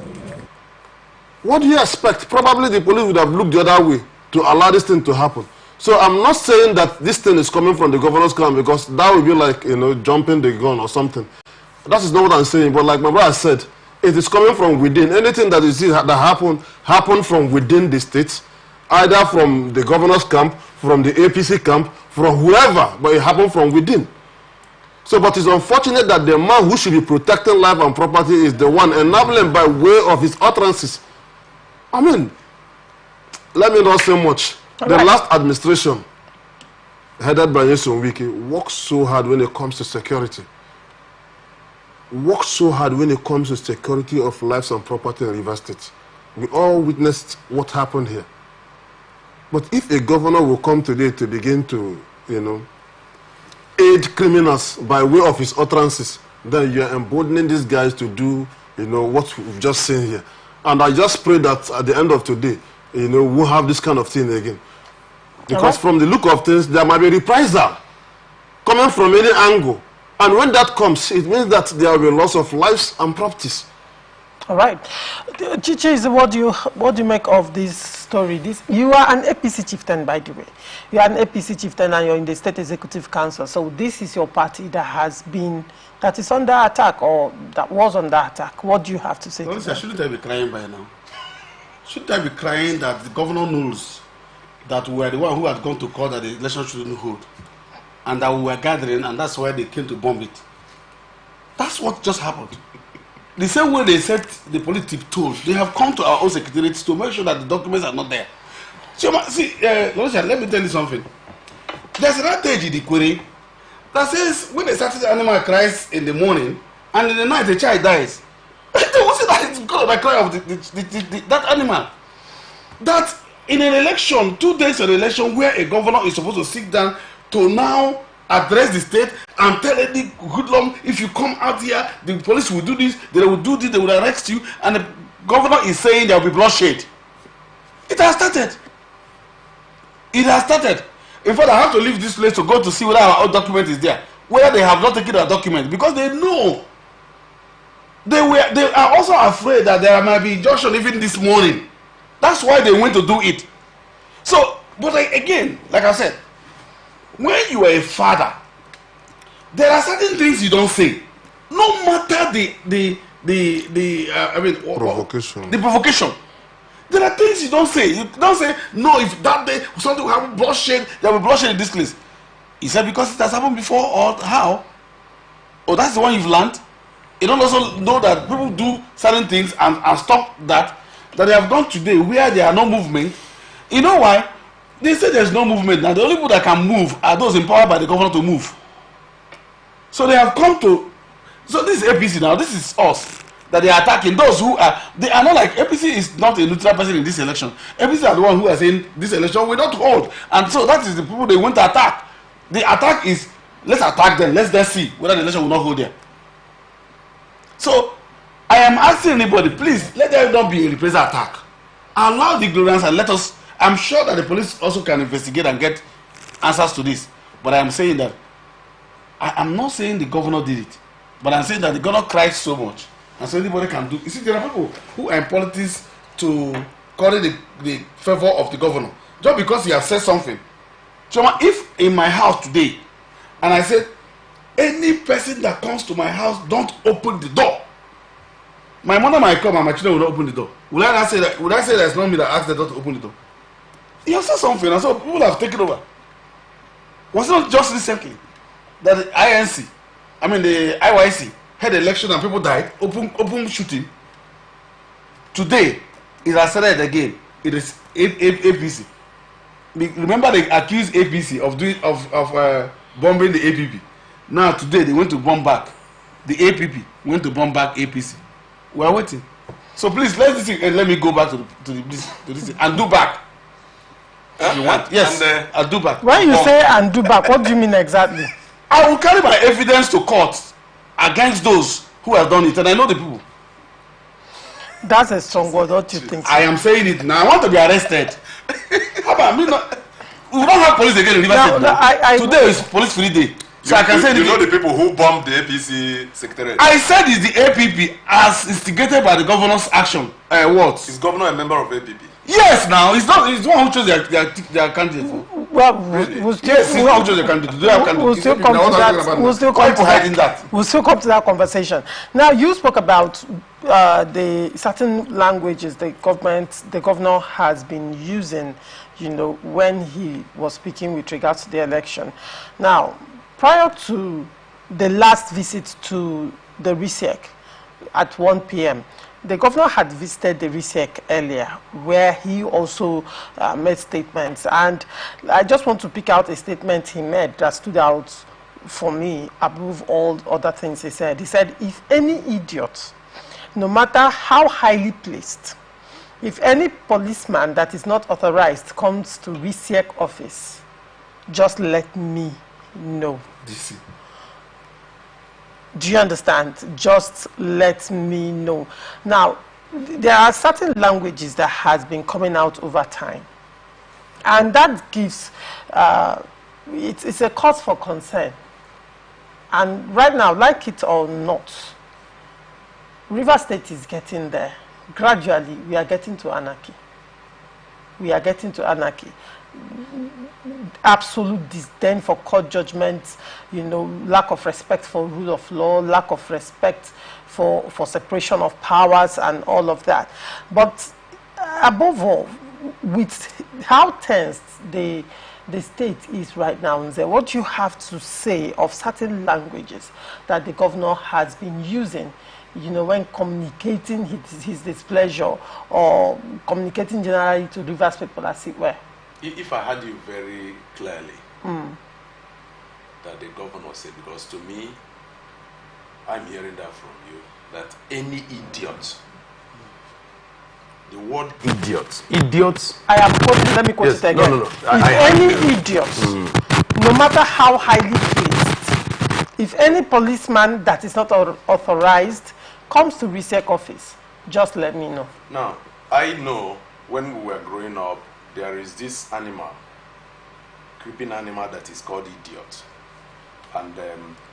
What do you expect? Probably the police would have looked the other way to allow this thing to happen. So I'm not saying that this thing is coming from the governor's camp, because that would be like, jumping the gun or something. That is not what I'm saying. But like my brother said, it is coming from within. Anything that you see that happened from within the state, either from the governor's camp, from the APC camp, from whoever, but it happened from within. So, but it's unfortunate that the man who should be protecting life and property is the one enabling by way of his utterances. I mean, let me not say much. The last administration, headed by Nyesom Wike, worked so hard when it comes to security. Worked so hard when it comes to security of lives and property in Rivers State. We all witnessed what happened here. But if a governor will come today to begin to, aid criminals by way of his utterances, then you are emboldening these guys to do, what we've just seen here. And I just pray that at the end of today, we'll have this kind of thing again. Because from the look of things, there might be reprisal coming from any angle. And when that comes, it means that there will be loss of lives and properties. All right. Chichi, what do you make of this story? You are an APC chieftain, by the way. You are an APC chieftain and you're in the State Executive Council. So this is your party that is under attack or that was under attack. What do you have to say to that? Shouldn't I be crying by now? Shouldn't I be crying that the governor knows that we were the one who had gone to court that the election shouldn't hold and that we were gathering and that's why they came to bomb it? That's what just happened. The same way they said the police tiptoed, they have come to our own secretariats to make sure that the documents are not there. See, Loretta, let me tell you something. There's an adage in the query that says when a certain animal cries in the morning and in the night the child dies. They will say that it's because of the cry of that animal. That in an election, 2 days of an election where a governor is supposed to sit down to now address the state and tell any hoodlum, if you come out here, the police will do this, they will do this, they will arrest you, and the governor is saying there will be bloodshed. It has started. It has started. In fact, I have to leave this place to go to see whether our document is there, whether they have not taken our document, because they know. They are also afraid that there might be injunction even this morning. That's why they went to do it. So, but again, like I said, when you are a father, there are certain things you don't say, no matter the provocation. The provocation. There are things you don't say. You don't say no. If that day something will happen, bloodshed, there will be bloodshed in this place. He said because it has happened before, or how? Or that's the one you've learned. You don't also know that people do certain things and stop that they have gone today where there are no movement. You know why? They say there's no movement. Now the only people that can move are those empowered by the governor to move. So they have come to. So this is APC now. This is us that they are attacking. Those who are. They are not like APC is not a neutral person in this election. APC are the one who are saying this election will not hold. And so that is the people they want to attack. The attack is let's attack them. Let's then see whether the election will not hold there. So I am asking anybody, please let there not be a reprisal attack. Allow the ignorance and let us. I'm sure that the police also can investigate and get answers to this. But I am saying that I'm not saying the governor did it, but I'm saying that the governor cried so much, and so anybody can do. You see, there are people who are in politics to call it the favor of the governor just because he has said something. So if in my house today, and I said, any person that comes to my house, don't open the door. My mother might come and my children will not open the door. Will I say that? Would I say that it's not me that asked them not to open the door? You have said something, and so people have taken over. Was it not just recently that the INC, I mean the IYC, had election and people died, open shooting? Today, it has started again. It is APC. Remember they accused APC of bombing the APP. Now today they went to bomb back. The APP went to bomb back APC. We are waiting. So please let me go back to this and do back. You want? Yes, I'll do back. When you say and do back, what do you mean exactly? I will carry my evidence to court against those who have done it, and I know the people. That's a strong word, don't you think so? I am saying it now. I want to be arrested. How about me? We don't have police again in River State. Today is police free day. So I can say you know the people who bombed the APC secretariat. I said it's the APP as instigated by the governor's action. What? Is governor a member of APP? Yes, now it's not. It's the one who chose their candidate. Well, we'll still come to that. We'll still come to that conversation. Now you spoke about the certain languages the governor has been using, when he was speaking with regards to the election. Now, prior to the last visit to the RISEC at 1 p.m., the governor had visited the RISEC earlier, where he also made statements. And I just want to pick out a statement he made that stood out for me above all other things he said. He said, if any idiot, no matter how highly placed, if any policeman that is not authorized comes to RISEC office, just let me know. DC. Do you understand? Just let me know. Now, there are certain languages that has been coming out over time. And that gives, it's a cause for concern. And right now, like it or not, River State is getting there. Gradually, we are getting to anarchy. We are getting to anarchy. Absolute disdain for court judgments, you know, lack of respect for rule of law, lack of respect for separation of powers and all of that. But above all, with how tense the state is right now, what do you have to say of certain languages that the governor has been using, you know, when communicating his displeasure or communicating generally to Rivers people, as it were? If I heard you very clearly, that the governor said, because to me, I'm hearing that from you, that any idiot, the word idiot, I am quoting, let me quote it again. No. If any idiot, no matter how highly placed, if any policeman that is not authorized comes to RISEC office, just let me know. Now, I know when we were growing up, there is this animal, creeping animal that is called idiot. And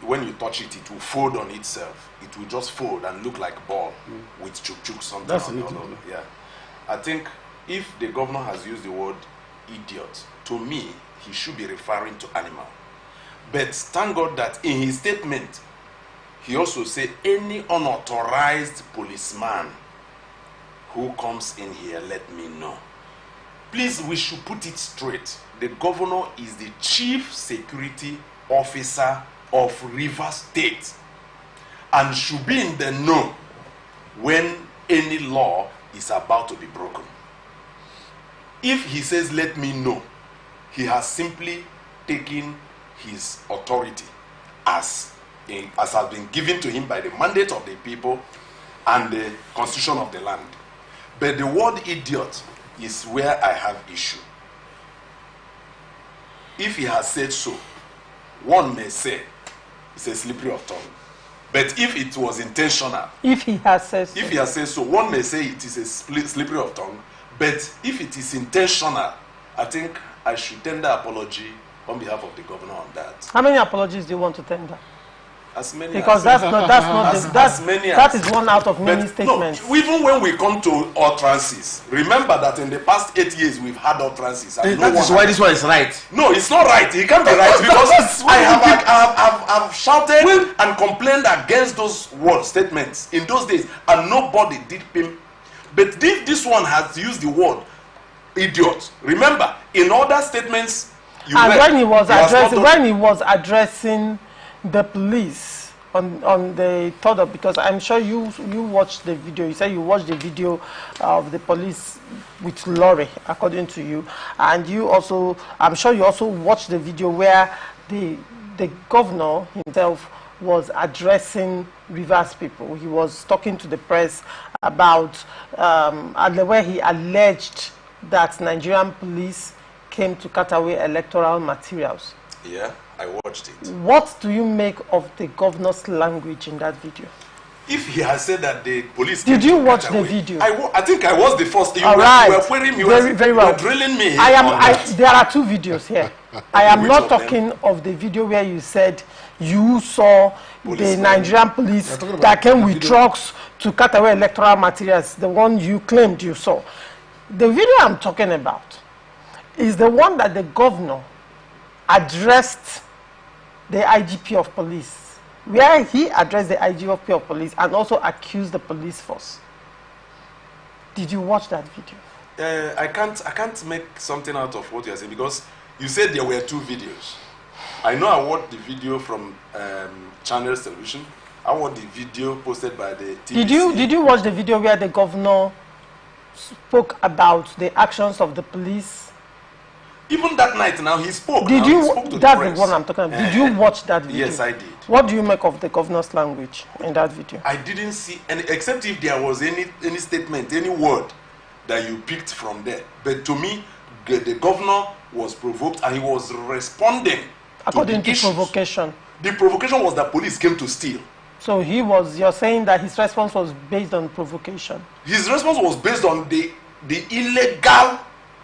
when you touch it, it will fold on itself. It will just fold and look like ball with chuk-chuk something. That's on all. Yeah. I think if the governor has used the word idiot, to me, he should be referring to animal. But thank God that in his statement, he also said any unauthorized policeman who comes in here, let me know. Please, we should put it straight. The governor is the chief security officer of Rivers State and should be in the know when any law is about to be broken. If he says, let me know, he has simply taken his authority as has been given to him by the mandate of the people and the constitution of the land. But the word idiot is where I have issue. If he has said so, one may say it's a slippery of tongue. But if it was intentional, if he has said so, one may say it is a slippery of tongue. But if it is intentional, I think I should tender apology on behalf of the governor on that. How many apologies do you want to tender? As many because as, that is one out of many statements. No, even when we come to utterances, remember that in the past 8 years we've had utterances. That is why this one is right. No, it's not right. It can't be right because I've shouted and complained against those word statements in those days, and nobody did him. But this one has used the word idiot. Remember, in other statements, when he was addressing the police on the 3rd of, because I'm sure you watched the video. You said you watched the video of the police with lorry, according to you, and you also, I'm sure you also watched the video where the governor himself was addressing Rivers people. He was talking to the press about where he alleged that Nigerian police came to cut away electoral materials. Yeah, I watched it. What do you make of the governor's language in that video? If he has said that the police... Did you watch the video? I think I was the first. You were querying me. Very well. You were drilling me. There are two videos here. I am not talking of the video where you said you saw the Nigerian police that came with trucks to cut away electoral materials, the one you claimed you saw. The video I'm talking about is the one that the governor addressed the IGP of police, where he addressed the IGP of police and also accused the police force. Did you watch that video? I can't make something out of what you're saying, because you said there were two videos. I know I watched the video from Channels Television. I watched the video posted by the TVC. Did you watch the video where the governor spoke about the actions of the police? Even that night now, he spoke. That's the one I'm talking about. Did you watch that video? Yes, I did. What do you make of the governor's language in that video? I didn't see any, except if there was any statement, any word that you picked from there. But to me, the governor was provoked and he was responding according to provocation. The provocation was that police came to steal. So you're saying that his response was based on provocation? His response was based on the illegal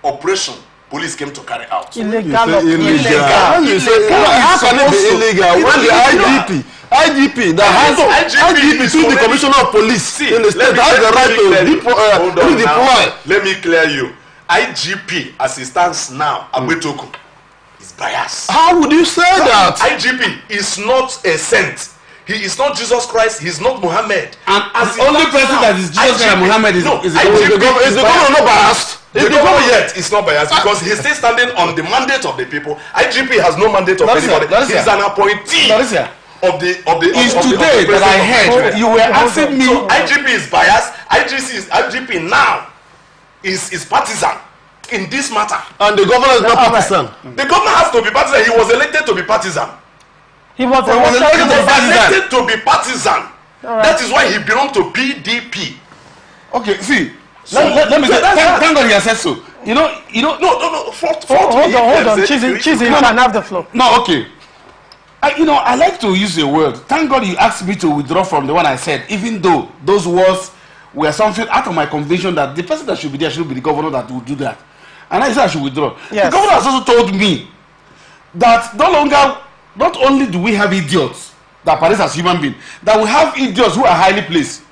operation police came to carry out. Illegal. When you say illegal, when the IGP that has IGP to the commissioner of police in the state has the right to redeploy. Let me clear you. IGP, as it stands now, Abetoko, is biased. How would you say that? IGP is not a saint. He is not Jesus Christ. He is not Muhammad. And as the only person that is Jesus Christ and Muhammad is the governor not biased? The governor yet is not biased because he is still standing on the mandate of the people. IGP has no mandate of anybody. He is an appointee of the today that I heard you were asking me. So IGP is biased. IGP now is partisan in this matter. And the governor is not partisan. The governor has to be partisan. He was elected to be partisan. He was elected to be partisan. That is why he belonged to PDP. Okay, see. Let me say, thank God he has said so. You know. No. Hold on. Chizzy, you can have the floor. No, okay. I like to use a word. Thank God you asked me to withdraw from the one I said, even though those words were something out of my conviction that the person that should be there should be the governor that would do that. And I said I should withdraw. Yes. The governor has also told me that not only do we have idiots that parade as human beings, that we have idiots who are highly placed.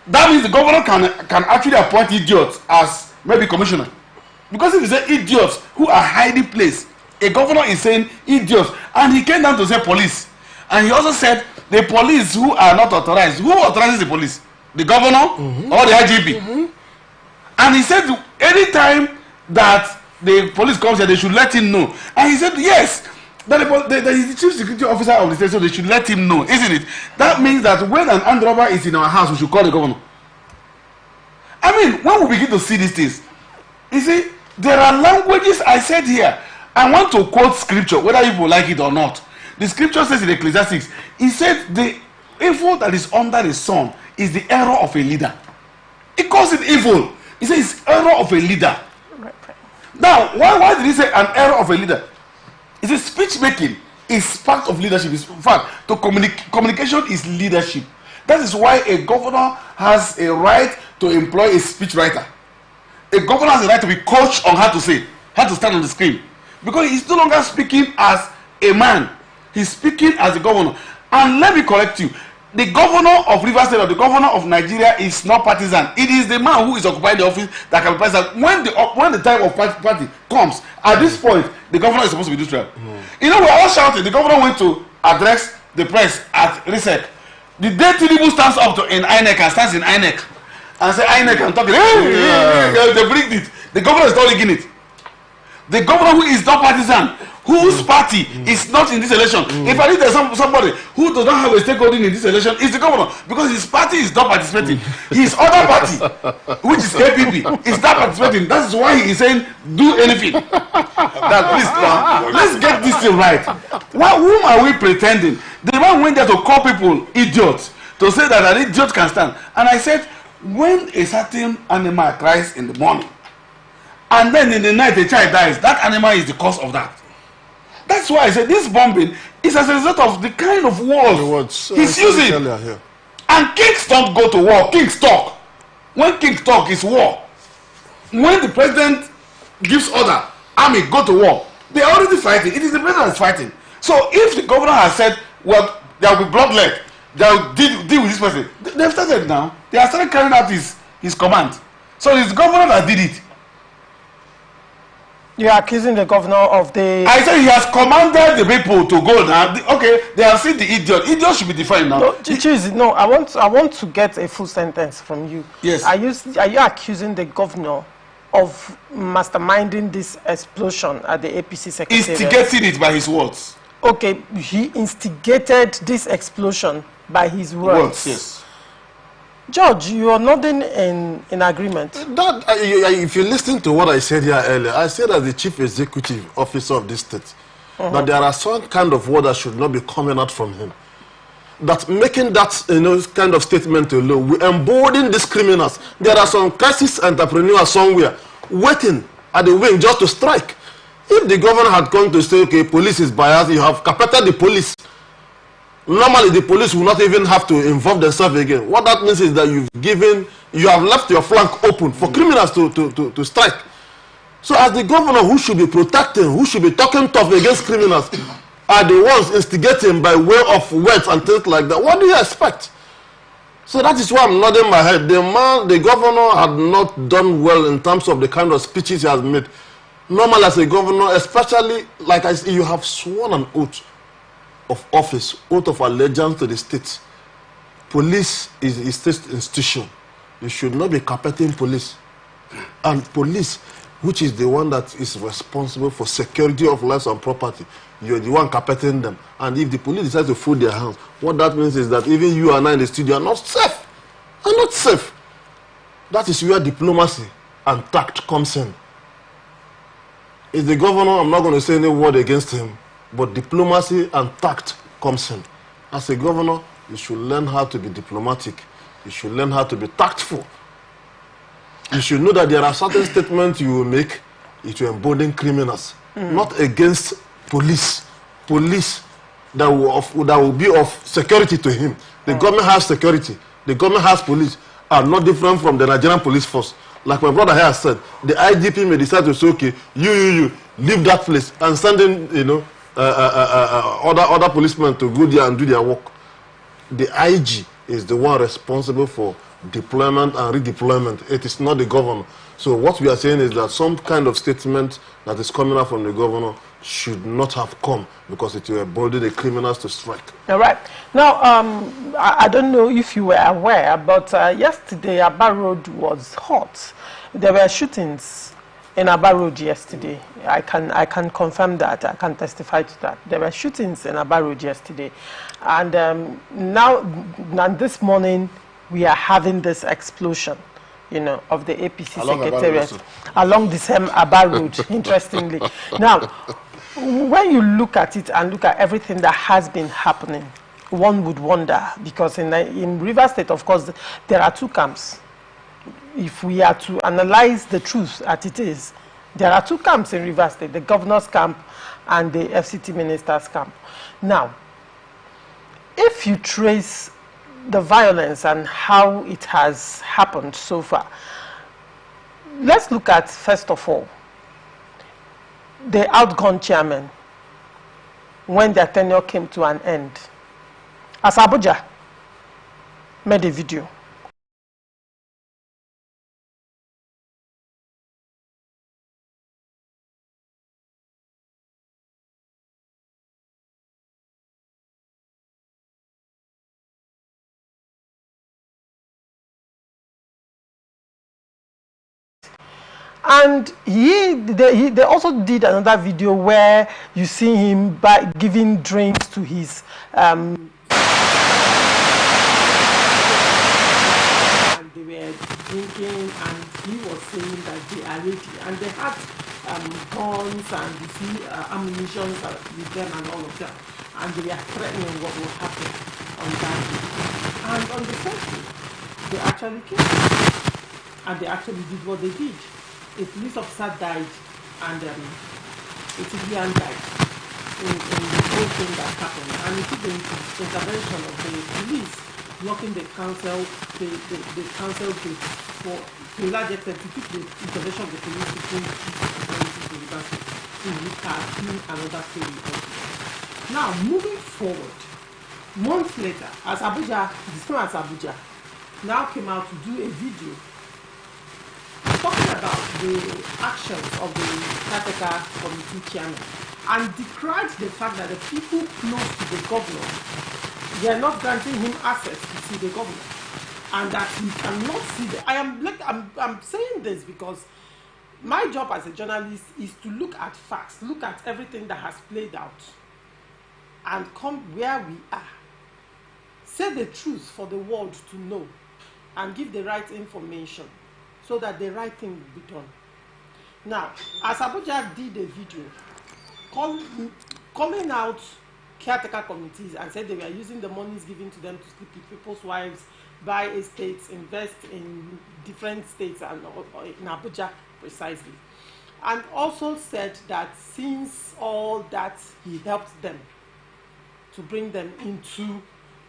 That means the governor can actually appoint idiots as maybe commissioner. Because if you say idiots who are highly placed, a governor is saying idiots, and he came down to say police. And he also said the police who are not authorized. Who authorizes the police? The governor or the IGP? And he said anytime that the police comes here, they should let him know. And he said yes, that the chief security officer of the state, so they should let him know, isn't it? That means that when an armed robber is in our house, we should call the governor. I mean, when we begin to see these things, you see, there are languages I said here. I want to quote scripture, whether you will like it or not. The scripture says in Ecclesiastes, he said the evil that is under the sun is the error of a leader. He calls it evil. He says it's error of a leader. Now, why did he say an error of a leader? He says speech making is part of leadership. In fact, communication is leadership. That is why a governor has a right to employ a speech writer. A governor has a right to be coached on how to say, how to stand on the screen. Because he's no longer speaking as a man. He's speaking as a governor. And let me correct you. The governor of Rivers State or the governor of Nigeria is not partisan. It is the man who is occupying the office that can be partisan. When the time of party comes, at this point, the governor is supposed to be neutral. You know, we're all shouting. The governor went to address the press at RISEC. The day Tinubu stands up in INEC and stands in INEC and say INEC and talking, they bring it. The governor is not rigging it. The governor who is not partisan, whose party is not in this election. If I need somebody who does not have a stakeholding in this election, is the governor, because his party is not participating. His other party, which is KPP, is not participating. That is why he is saying, do anything. That please, let's get this thing right. Whom are we pretending? The man went there to call people idiots, to say that an idiot can stand. And I said, when a certain animal cries in the morning, and then in the night a child dies, that animal is the cause of that. That's why I said this bombing is as a result of the kind of words he's using. And kings don't go to war, kings talk. When kings talk, it's war. When the president gives order, army go to war, they are already fighting. It is the president that's fighting. So if the governor has said, well, there will be bloodlet, they will deal with this person, they've started now. They are started carrying out his command. So it's the governor that did it. You are accusing the governor of the... I said he has commanded the people to go now. Okay, they have seen the idiot. Idiot should be defined now. No, I want to get a full sentence from you. Yes. Are you accusing the governor of masterminding this explosion at the APC secretariat? Instigating it by his words. Okay, he instigated this explosion by his words. Yes. George, you are nodding in agreement. That, if you listen to what I said here earlier, I said as the chief executive officer of this state, that there are some kind of words that should not be coming out from him. That making that kind of statement alone, we embolden these criminals. There are some crisis entrepreneurs somewhere waiting at the wing just to strike. If the governor had come to say, okay, police is biased, you have carpeted the police. Normally, the police will not even have to involve themselves again. What that means is that you have left your flank open for criminals to strike. So as the governor who should be protecting, who should be talking tough against criminals, are the ones instigating by way of words and things like that. What do you expect? So that is why I'm nodding my head. The governor had not done well in terms of the kind of speeches he has made. Normal as a governor, especially like I say, you have sworn an oath of office, oath of allegiance to the state. Police is a state institution. You should not be carpeting police. And police, which is the one that is responsible for security of lives and property, you're the one carpeting them. And if the police decide to fold their hands, what that means is that even you and I in the studio are not safe. Are not safe. That is where diplomacy and tact comes in. Is the governor, I'm not going to say any word against him, but diplomacy and tact comes in. As a governor, you should learn how to be diplomatic. You should learn how to be tactful. You should know that there are certain statements you will make, it will embolden criminals, not against police. Police that will be of security to him. The government has security. The government has police, are not different from the Nigerian police force. Like my brother here said, the IGP may decide to say, okay, you leave that place and send in, other policemen to go there and do their work. The IG is the one responsible for deployment and redeployment. It is not the governor. So what we are saying is that some kind of statement that is coming out from the governor should not have come because it will embolden the criminals to strike. All right. Now, I don't know if you were aware, but yesterday Aba Road was hot. There were shootings in Aba Road yesterday. I can confirm that. I can testify to that. There were shootings in Aba Road yesterday. And now this morning, we are having this explosion, of the APC secretariat along the same Aba Road, interestingly. Now, when you look at it and look at everything that has been happening, one would wonder, because in Rivers State, of course, there are two camps. If we are to analyze the truth as it is, there are two camps in Rivers State, the governor's camp and the FCT minister's camp. Now, if you trace the violence and how it has happened so far, let's look at, first of all, the outgone chairman when their tenure came to an end. As Abuja made a video. And they also did another video where you see him giving drinks to his and they were drinking, and he was saying that they are ready, and they had guns and ammunition with them and all of that, and they were threatening what will happen on that day. And on the first day, they actually came, and they actually did what they did. A police officer died, and a civilian died in the whole thing that happened. And it took the intervention of the police blocking the council gate for, to a large extent, it took the intervention of the police to bring the university to look at another story. Now, moving forward, months later, as Abuja, the same as Abuja, now came out to do a video talking about the actions of the caretaker committee chairman and decried the fact that the people close to the governor were not granting him access to see the governor, and that he cannot see the. I'm saying this because my job as a journalist is to look at facts, look at everything that has played out, and come where we are, say the truth for the world to know, and give the right information, so that the right thing will be done. Now, as Abuja did a video calling out caretaker committees and said they were using the monies given to them to sleep with people's wives, buy estates, invest in different states and in Abuja precisely. And also said that since all that, he helped them to bring them into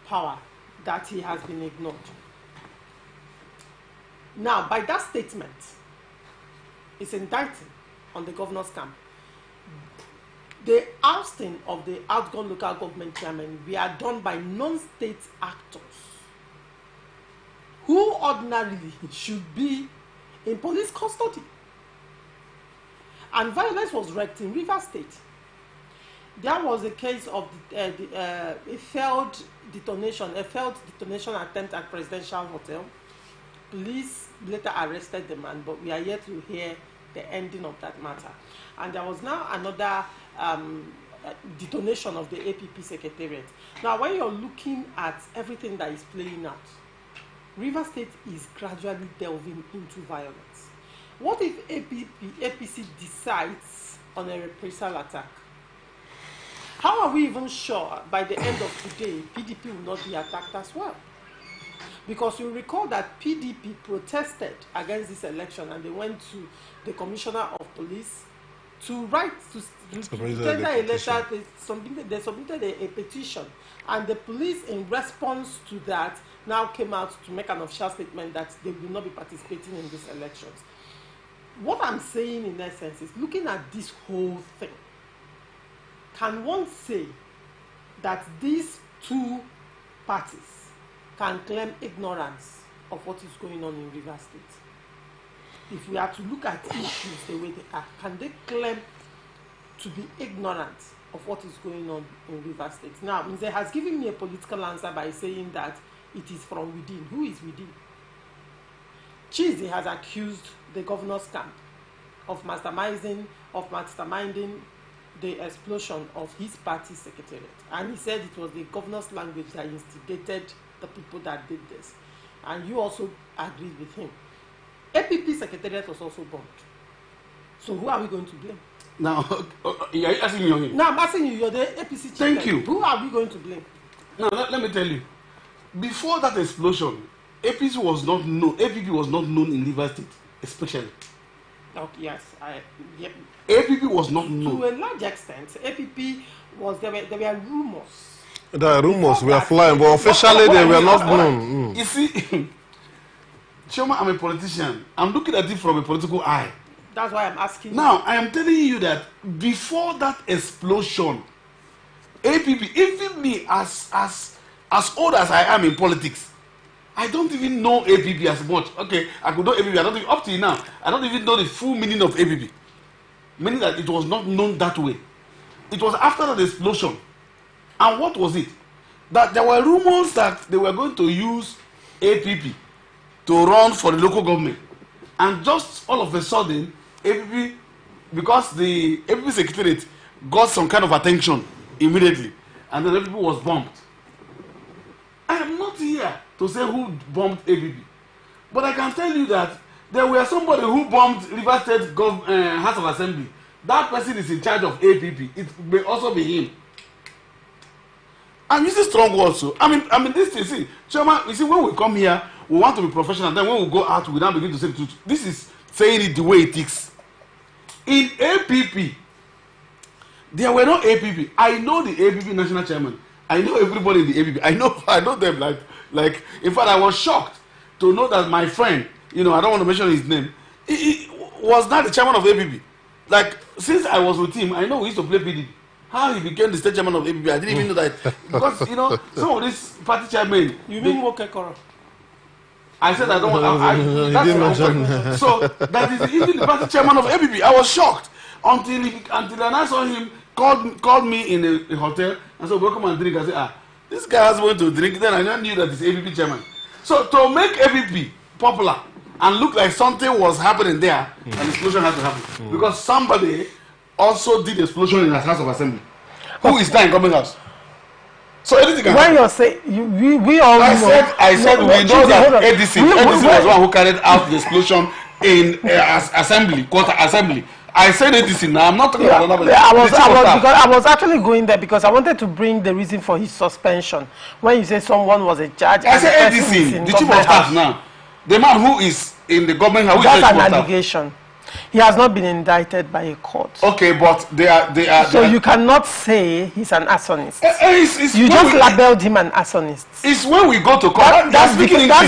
power, that he has been ignored. Now, by that statement, it's indicting on the governor's camp, the ousting of the outgone local government chairman were done by non-state actors who ordinarily should be in police custody. And violence was wreaked in Rivers State. There was a case of a failed detonation attempt at Presidential Hotel. Police later arrested the man, but we are yet to hear the ending of that matter. And there was now another detonation of the APP Secretariat. Now, when you're looking at everything that is playing out, River State is gradually delving into violence. What if APC decides on a reprisal attack? How are we even sure by the end of today PDP will not be attacked as well? Because you recall that PDP protested against this election and they went to the Commissioner of Police to write to tender a letter. They submitted a petition, and the police, in response to that, now came out to make an official statement that they will not be participating in these elections. What I'm saying in essence is, looking at this whole thing, can one say that these two parties can claim ignorance of what is going on in Rivers State? If we are to look at issues the way they are, can they claim to be ignorant of what is going on in Rivers State? Now, Nze has given me a political answer by saying that it is from within. Who is within? Chizi has accused the governor's camp of masterminding the explosion of his party secretariat. And he said it was the governor's language that instigated the people that did this. And you also agreed with him. APP secretariat was also bombed. So who are we going to blame? Now, you're asking me on him. No, I'm asking you, you're the APC chairman. Thank you. Who are we going to blame? Now, let me tell you. Before that explosion, APC was not known. APP was not known in Rivers State, especially. Okay, yes. Yep. APP was not known. To a large extent, APP was, there were rumors. The rumors were flying, but officially they were not known. You see, Choma, I'm a politician. I'm looking at it from a political eye. That's why I'm asking. Now, I am telling you that before that explosion, APP, even me, as old as I am in politics, I don't even know APP as much. Okay, I could know APP. I don't even, up to now, I don't even know the full meaning of APP. Meaning that it was not known that way. It was after that explosion. And what was it? That there were rumors that they were going to use APP to run for the local government. And just all of a sudden, APP, because the APP secretariat got some kind of attention immediately, and then APP was bombed. I am not here to say who bombed APP, but I can tell you that there were somebody who bombed Rivers State House of Assembly. That person is in charge of APP. It may also be him. I'm using strong words, so I mean this thing. See, Choma, you see, when we come here, we want to be professional. Then when we go out, we now begin to say the truth. This is saying it the way it is. In APP, there were no APP. I know the APP national chairman. I know everybody in the APP. I know them like. In fact, I was shocked to know that my friend, I don't want to mention his name, he was not the chairman of APP. Like, since I was with him, I know we used to play PDP. How he became the state chairman of APP, I didn't even know that. Because, some of these party chairmen... You mean Mokekoro? I said I don't want... That's so, that is even the party chairman of APP. I was shocked until I saw him called me in a hotel and said, welcome and drink. I said, this guy has going to drink. Then I knew that he's APP chairman. So, to make APP popular and look like something was happening there, an explosion had to happen. Because somebody also did explosion in the House of Assembly. Who is that in government house? So anything can happen. When you're saying, we all know. I said we know that ADC was the one who carried out the explosion in quarter assembly. I said ADC now. I'm not talking about another. I was actually going there because I wanted to bring the reason for his suspension. When you say someone was a judge, I said ADC, the chief of staff now. The man who is in the government house. That's an allegation. He has not been indicted by a court. Okay, but they are. So you cannot say he's an arsonist. You just labeled him an arsonist. It's when we go to court. That's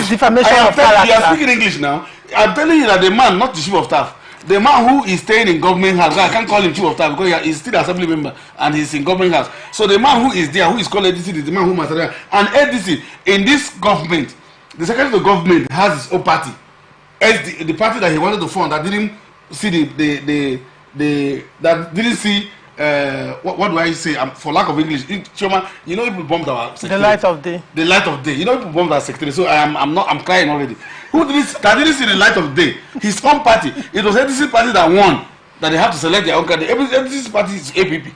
defamation of character. You are speaking English now. I'm telling you that the man, not the chief of staff, the man who is staying in government house, I can't call him chief of staff because he's still assembly member and he's in government house. So the man who is there, who is called ADC, is the man who must have. And ADC in this government, the secretary of the government has his own party. As the party that he wanted to form that didn't see that didn't see. What do I say? For lack of English, Chairman, you know people bombed our secretary. The light of day. The light of day. You know people bombed our secretary. So I'm crying already. Who that didn't see the light of day? His own party. It was ADC party that won. That they have to select their own candidate. ADC party is APP.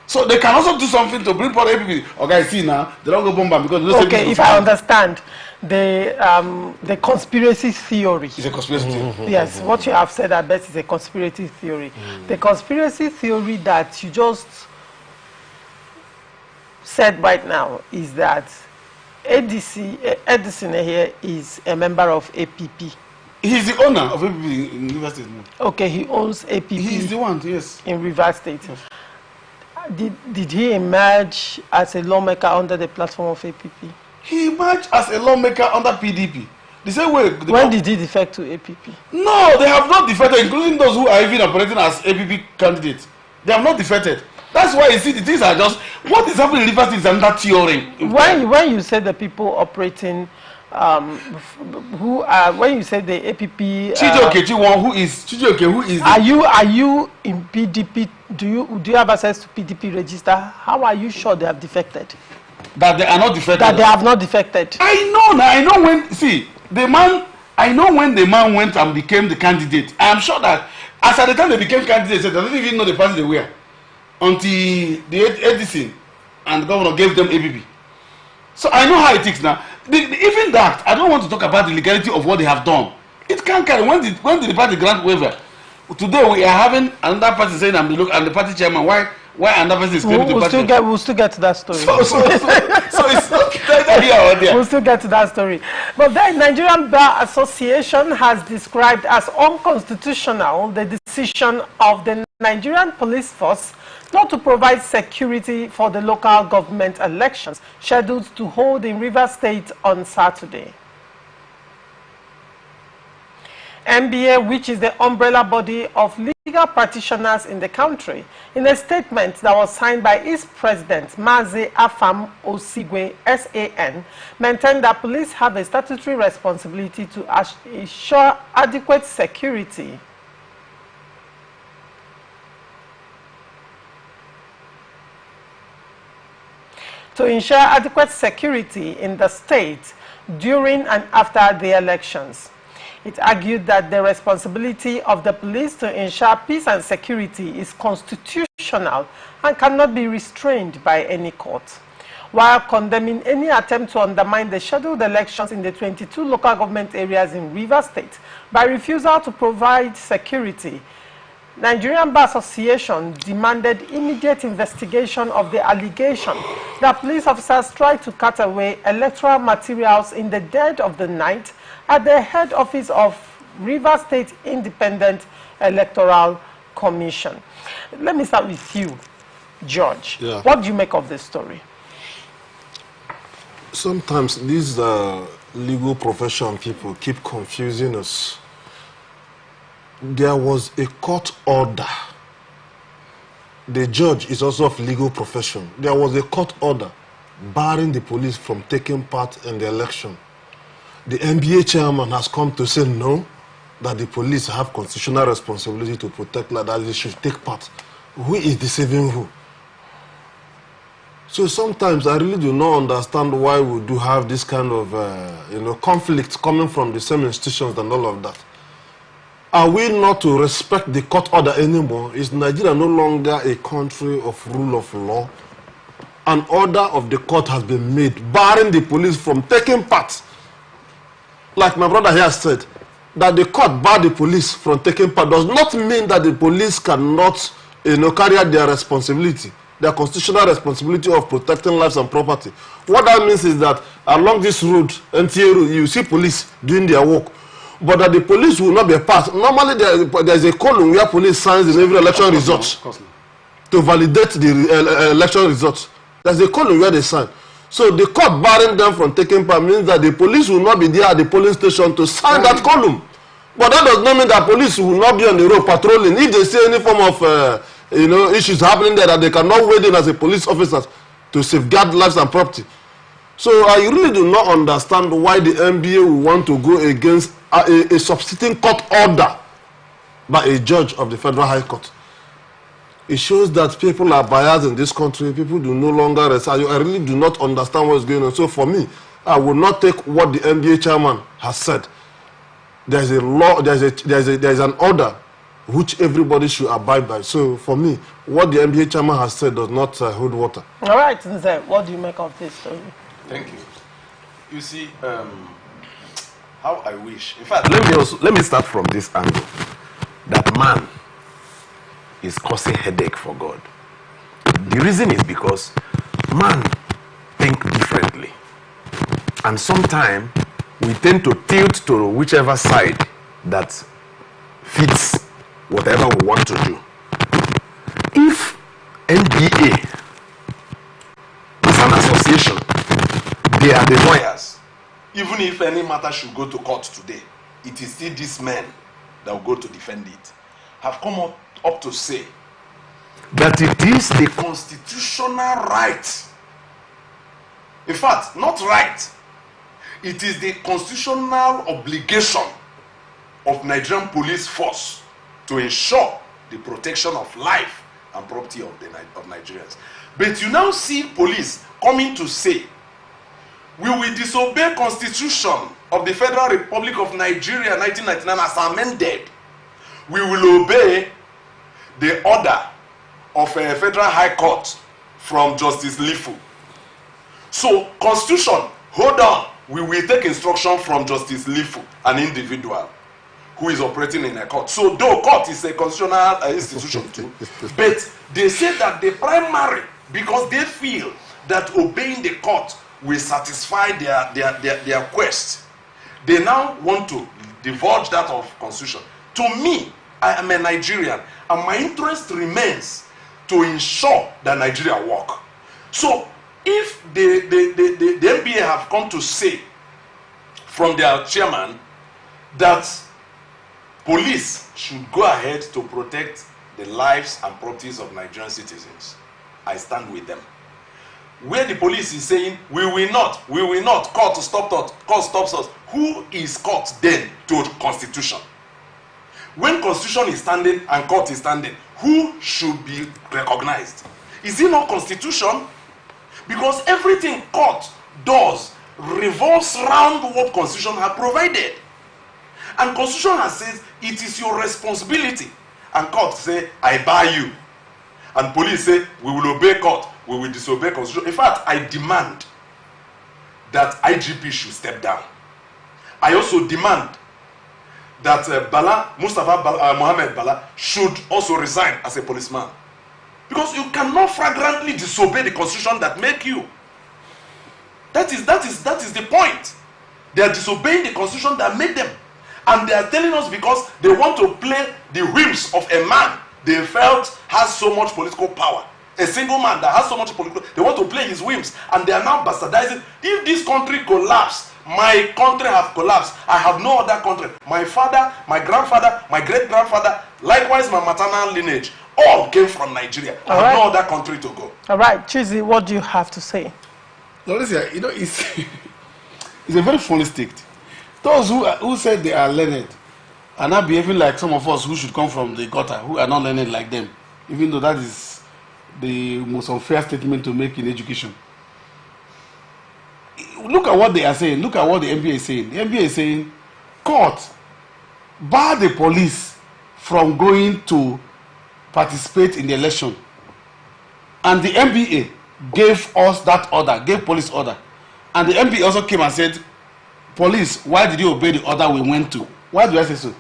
So they can also do something to bring forward APP. Okay, see now they don't go bomb them because. Okay, if I understand. The conspiracy theory. It's a conspiracy theory. Yes, what you have said, I bet, is a conspiracy theory. The conspiracy theory that you just said right now is that Edison here is a member of APP. He's the owner of APP in Rivers State. Okay, he owns APP. He's the one, yes. In Rivers State. Yes. Did he emerge as a lawmaker under the platform of APP? He emerged as a lawmaker under PDP. The same way. When did he defect to APP? No, they have not defected, including those who are even operating as APP candidates. They have not defected. That's why you see the things are just what is happening in Rivers State is under theory. When you say the people operating, when you say the APP, who is? Are you in PDP? Do you have access to PDP register? How are you sure they have defected? That they are not defected. That they have not defected. I know when. See, I know when the man went and became the candidate. I am sure that as at the time they became candidates, they didn't even know the party they were until the Edison and the governor gave them APP. So I know how it is now. Even that, I don't want to talk about the legality of what they have done. It can't carry. When did the party grant waiver? Today we are having another party saying I'm the party chairman. Why another person is claiming the party? We'll still get to that story. So it's not here or there. We'll still get to that story. But the Nigerian Bar Association has described as unconstitutional the decision of the Nigerian police force not to provide security for the local government elections scheduled to hold in Rivers State on Saturday. NBA, which is the umbrella body of legal practitioners in the country, in a statement that was signed by its president, Mazi Afam Osigwe, SAN, maintained that police have a statutory responsibility to ensure adequate security. To ensure adequate security in the state during and after the elections. It argued that the responsibility of the police to ensure peace and security is constitutional and cannot be restrained by any court. While condemning any attempt to undermine the scheduled elections in the 22 local government areas in Rivers State by refusal to provide security, Nigerian Bar Association demanded immediate investigation of the allegation that police officers tried to cut away electoral materials in the dead of the night at the head office of Rivers State Independent Electoral Commission. Let me start with you, George. Yeah. What do you make of this story? Sometimes these legal profession people keep confusing us. There was a court order. The judge is also of legal profession. There was a court order barring the police from taking part in the election. The NBA chairman has come to say no, that the police have constitutional responsibility to protect, that they should take part. Who is deceiving who? So sometimes I really do not understand why we do have this kind of conflict coming from the same institutions and all of that. Are we not to respect the court order anymore? Is Nigeria no longer a country of rule of law? An order of the court has been made barring the police from taking part. Like my brother here said, that the court barred the police from taking part does not mean that the police cannot carry out their responsibility, their constitutional responsibility of protecting lives and property. What that means is that along this road, NTA road, you see police doing their work, but that the police will not be a part. Normally there's a column where police signs in every election result to validate the election results. There's a column where they sign. So the court barring them from taking part means that the police will not be there at the polling station to sign that column. But that does not mean that police will not be on the road patrolling. If they see any form of issues happening there, that they cannot wade in as a police officer to safeguard lives and property. So I really do not understand why the NBA will want to go against a substituting court order by a judge of the Federal High Court. It shows that people are biased in this country. People do no longer reside. I really do not understand what's going on. So for me, I will not take what the NBA chairman has said. There's a law, there's an order which everybody should abide by. So for me, what the NBA chairman has said does not hold water. All right, Nze, what do you make of this story? Thank you. You see, how I wish. In fact, let me start from this angle. That man is causing headache for God. The reason is because man think differently, and sometimes we tend to tilt to whichever side that fits whatever we want to do. If NBA is an association, they are the lawyers. Even if any matter should go to court today, it is still these men that will go to defend it, have come up to say that it is the constitutional right. In fact, not right. It is the constitutional obligation of Nigerian police force to ensure the protection of life and property of Nigerians. But you now see police coming to say, we will disobey Constitution of the Federal Republic of Nigeria 1999 as amended. We will obey the order of a Federal High Court from Justice Lifu. So, Constitution, hold on, we will take instruction from Justice Lifu, an individual who is operating in a court. So, though court is a constitutional institution too, but they say that the primary, because they feel that obeying the court will satisfy their quest, they now want to divulge that of constitution. To me, I am a Nigerian, and my interest remains to ensure that Nigeria work. So, if the NBA have come to say from their chairman that police should go ahead to protect the lives and properties of Nigerian citizens, I stand with them. Where the police is saying, we will not, court stops us. Who is court then to constitution? When constitution is standing and court is standing, who should be recognized? Is it not constitution? Because everything court does revolves around what constitution has provided. And constitution has said, it is your responsibility. And court say, I bar you. And police say, we will obey court. We will disobey constitution. In fact, I demand that IGP should step down. I also demand that Mohammed Bala should also resign as a policeman. Because you cannot flagrantly disobey the constitution that make you. That is the point. They are disobeying the constitution that made them. And they are telling us because they want to play the whims of a man they felt has so much political power. A single man that has so much political, they want to play his whims, and they are now bastardizing. If this country collapses, my country have collapsed. I have no other country. My father, my grandfather, my great-grandfather, likewise my maternal lineage, all came from Nigeria. I have no other country to go. All right, Chizi, what do you have to say? No, listen, it's it's a very funny state. Those who said they are learned are not behaving like some of us who should come from the gutter, who are not learned like them, even though that is the most unfair statement to make in education. Look at what they are saying. Look at what the NBA is saying. The NBA is saying, court, bar the police from going to participate in the election. And the NBA gave us that order, gave police order. And the NBA also came and said, police, why did you obey the order we went to? Why do I say so?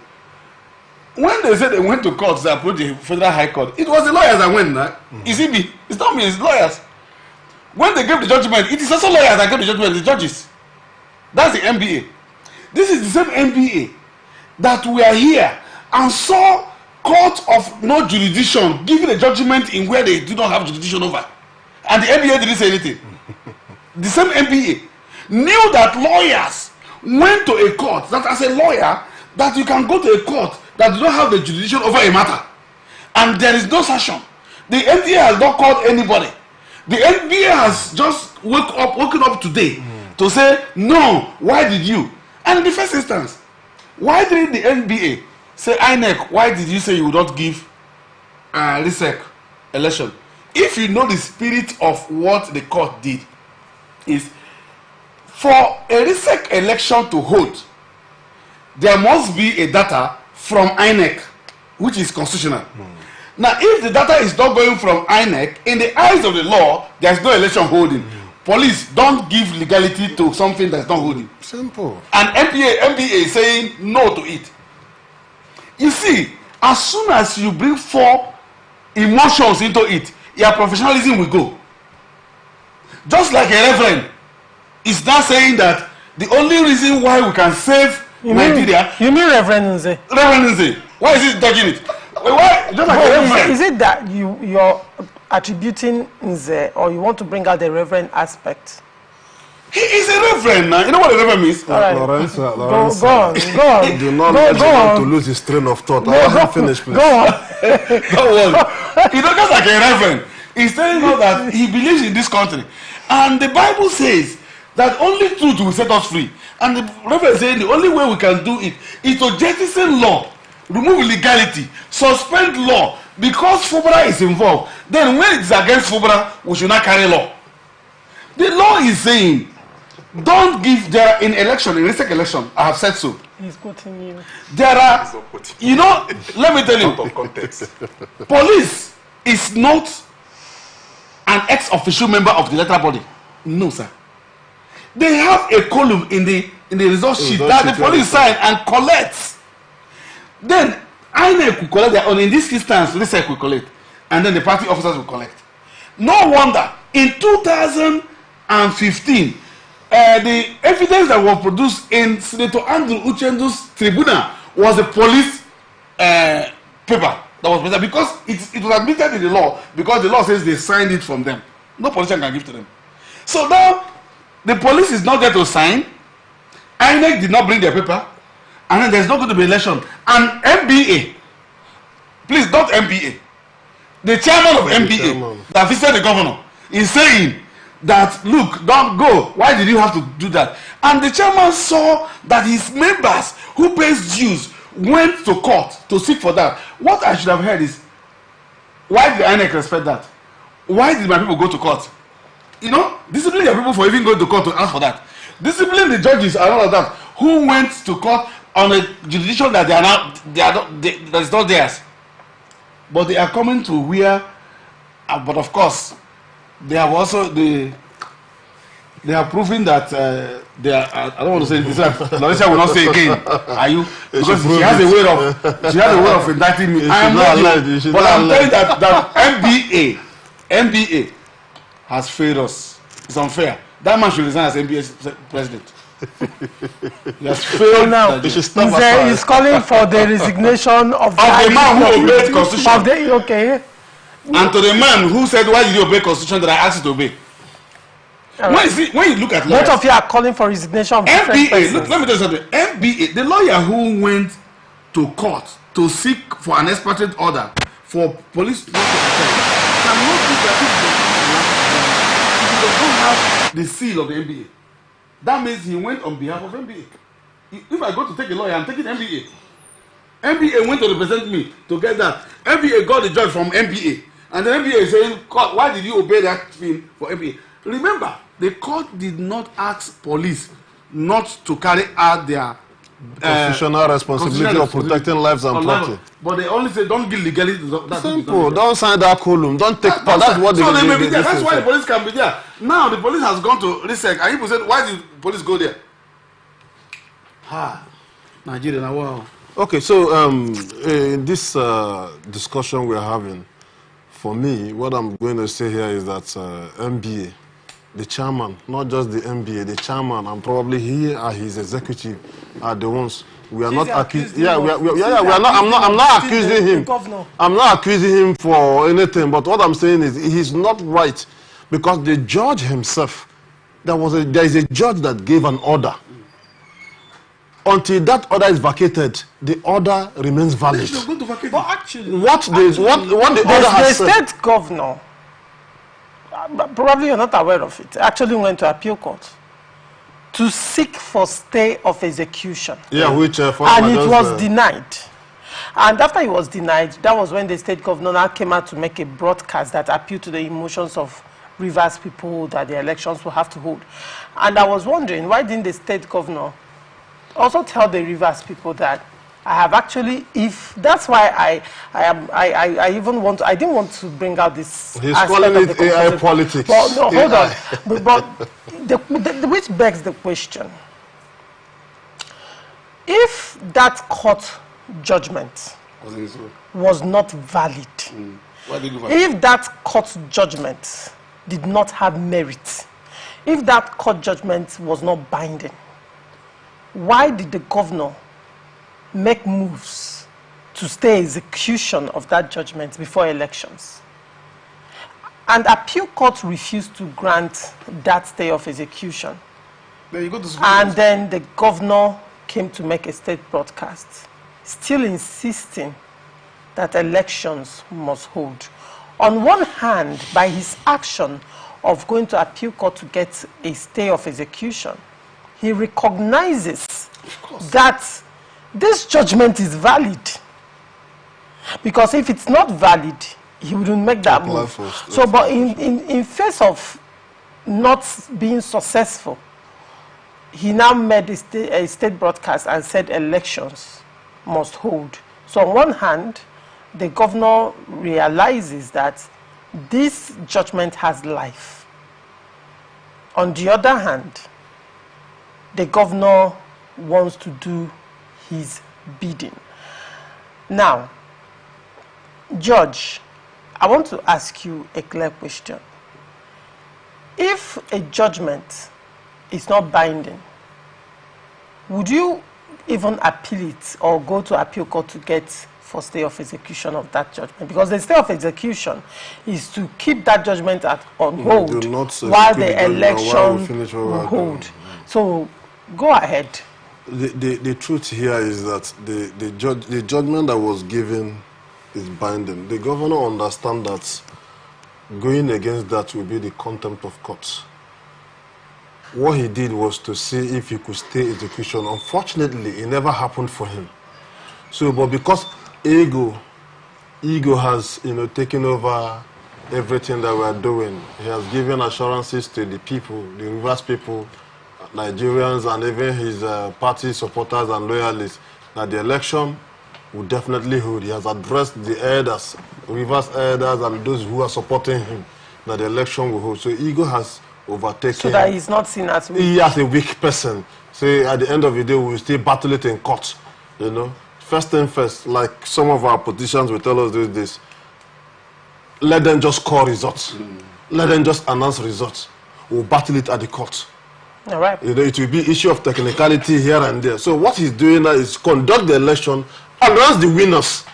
When they said they went to court, they approached the Federal High Court, it was the lawyers that went. It's me. It's not me, it's lawyers. When they gave the judgment, it is also lawyers that gave the judgment, the judges. That's the NBA. This is the same NBA that we are here and saw court of no jurisdiction giving a judgment in where they do not have jurisdiction over. And the NBA didn't say anything. The same NBA knew that lawyers went to a court that as a lawyer, that you can go to a court that does not have the jurisdiction over a matter, and there is no sanction. The NTA has not called anybody. The NBA has just woken up today to say, no, why did you? And in the first instance, why didn't the NBA say, INEC, why did you say you would not give RISEC election? If you know the spirit of what the court did, is for a RISEC election to hold, there must be a data from INEC, which is constitutional. Now, if the data is not going from INEC, in the eyes of the law, there is no election holding. Police don't give legality to something that's not holding. Simple. And NBA is saying no to it. You see, as soon as you bring 4 emotions into it, your professionalism will go. Just like a reverend is now saying that the only reason why we can save Nigeria. You mean Reverend Nze? Reverend Nze. Why is he dodging it? Why? Just like a reverend. Is it that you're attributing Nze, or you want to bring out the reverend aspect? He is a reverend now. You know what a reverend means? Right. Lawrence, Go on. do not let him to lose his train of thought. I haven't finished, please. Go on. Don't worry. He's not just like a reverend. He's telling us that he believes in this country. And the Bible says that only truth will set us free. And the reverend is saying the only way we can do it is to jettison law, remove illegality, suspend law, because FUBRA is involved. Then when it's against FUBRA, we should not carry law. The law is saying, don't give there in election, in recent election, I have said so. He's quoting you. There are, you know, let me tell you, police is not an ex-official member of the electoral body. No, sir. They have a column in the result sheet that the police sign and collects. Then INEC will collect their own. In this instance, RISEC will collect, and then the party officers will collect. No wonder in 2015, the evidence that was produced in Senator Andrew Uchendu's tribunal was a police paper that was presented, because it was admitted in the law, because the law says they signed it from them. No politician can give to them. So now the police is not there to sign. INEC did not bring their paper, and then there's not going to be election. And MBA, please, not MBA, the chairman of MBA that visited the governor is saying that, look, don't go. Why did you have to do that? And the chairman saw that his members who pays dues went to court to seek for that. What I should have heard is, why did INEC respect that? Why did my people go to court? You know, discipline your people for even going to court to ask for that. Discipline the judges and all of that who went to court on a jurisdiction that that is not theirs. But they are coming to where, but of course, they have also they are proving that they are. I don't want to say this. Larissa will not say again. Are you? Because she has a way of indicting me. I am not. But I'm telling that MBA has failed us. It's unfair. That man should resign as NBA president. He has failed. Now, he's calling for the resignation of the man who obeyed Constitution. Okay. And to the man who said, why did you obey Constitution that I asked you to obey? Right. When you look at lawyers, both of you are calling for resignation of MBA, look, let me tell you something. MBA, the lawyer who went to court to seek for an expatriate order for police not to attend cannot do that if he does not have the seal of the MBA. That means he went on behalf of MBA. If I go to take a lawyer, I'm taking MBA. MBA went to represent me to get that. MBA got the judge from MBA. And the MBA is saying, court, why did you obey that thing for MBA? Remember, the court did not ask police not to carry out their constitutional responsibility of protecting lives and property. But they only say, don't give legality to that. Simple. Don't sign that column. Don't take part. That's what they do. That's why the police can be there. Now the police has gone to RISEC, and people said, why did the police go there? Nigeria now, wow. Okay, so in this discussion we're having, for me, what I'm going to say here is that MBA, the chairman, not just the MBA, the chairman, and probably he and his executive are the ones. We are not accusing. Yeah, we are not. I'm not accusing him. I'm not accusing him for anything. But what I'm saying is, he's not right, because the judge himself, there is a judge that gave an order until that order is vacated, the order remains valid. But actually, What the order has the said. state governor, probably you're not aware of it, actually went to appeal court to seek for stay of execution. Yeah, which and it was denied. And after it was denied, that was when the state governor now came out to make a broadcast that appealed to the emotions of Rivers people that the elections will have to hold. And I was wondering, why didn't the state governor also tell the Rivers people that I have actually, if that's why I even want to, I didn't want to bring out this. He's calling it AI politics. But no, hold on. But which begs the question: if that court judgment was not valid, if that court judgment did not have merit, if that court judgment was not binding, why did the governor make moves to stay execution of that judgment before elections? And appeal court refused to grant that stay of execution. Then you go to and then the governor came to make a state broadcast, still insisting that elections must hold. On one hand, by his action of going to appeal court to get a stay of execution, he recognizes that this judgment is valid. Because if it's not valid, he wouldn't make that move. So, but in face of not being successful, he now made a state broadcast and said elections must hold. So on one hand, the governor realizes that this judgment has life. On the other hand, the governor wants to do his bidding. Now, Judge, I want to ask you a clear question. If a judgment is not binding, would you even appeal it or go to appeal court to get for stay of execution of that judgment? Because the stay of execution is to keep that judgment on hold while the election will hold. So go ahead. The truth here is that the judgment that was given is binding. The governor understands that going against that will be the contempt of court. What he did was to see if he could stay execution. Unfortunately, it never happened for him. So, but because ego has, taken over everything that we are doing, he has given assurances to the people, the Rivers people, Nigerians, and even his party supporters and loyalists, that the election will definitely hold. He has addressed the elders, Rivers elders, and those who are supporting him, that the election will hold. So ego has overtaken. So that he's not seen as weak. He as a weak person. Say at the end of the day, we will still battle it in court. First thing first, like some of our politicians will tell us this. Let them just call results. Let them just announce results. We'll battle it at the court. All right. It will be issue of technicality here and there. So what he's doing now is conduct the election, announce the winners.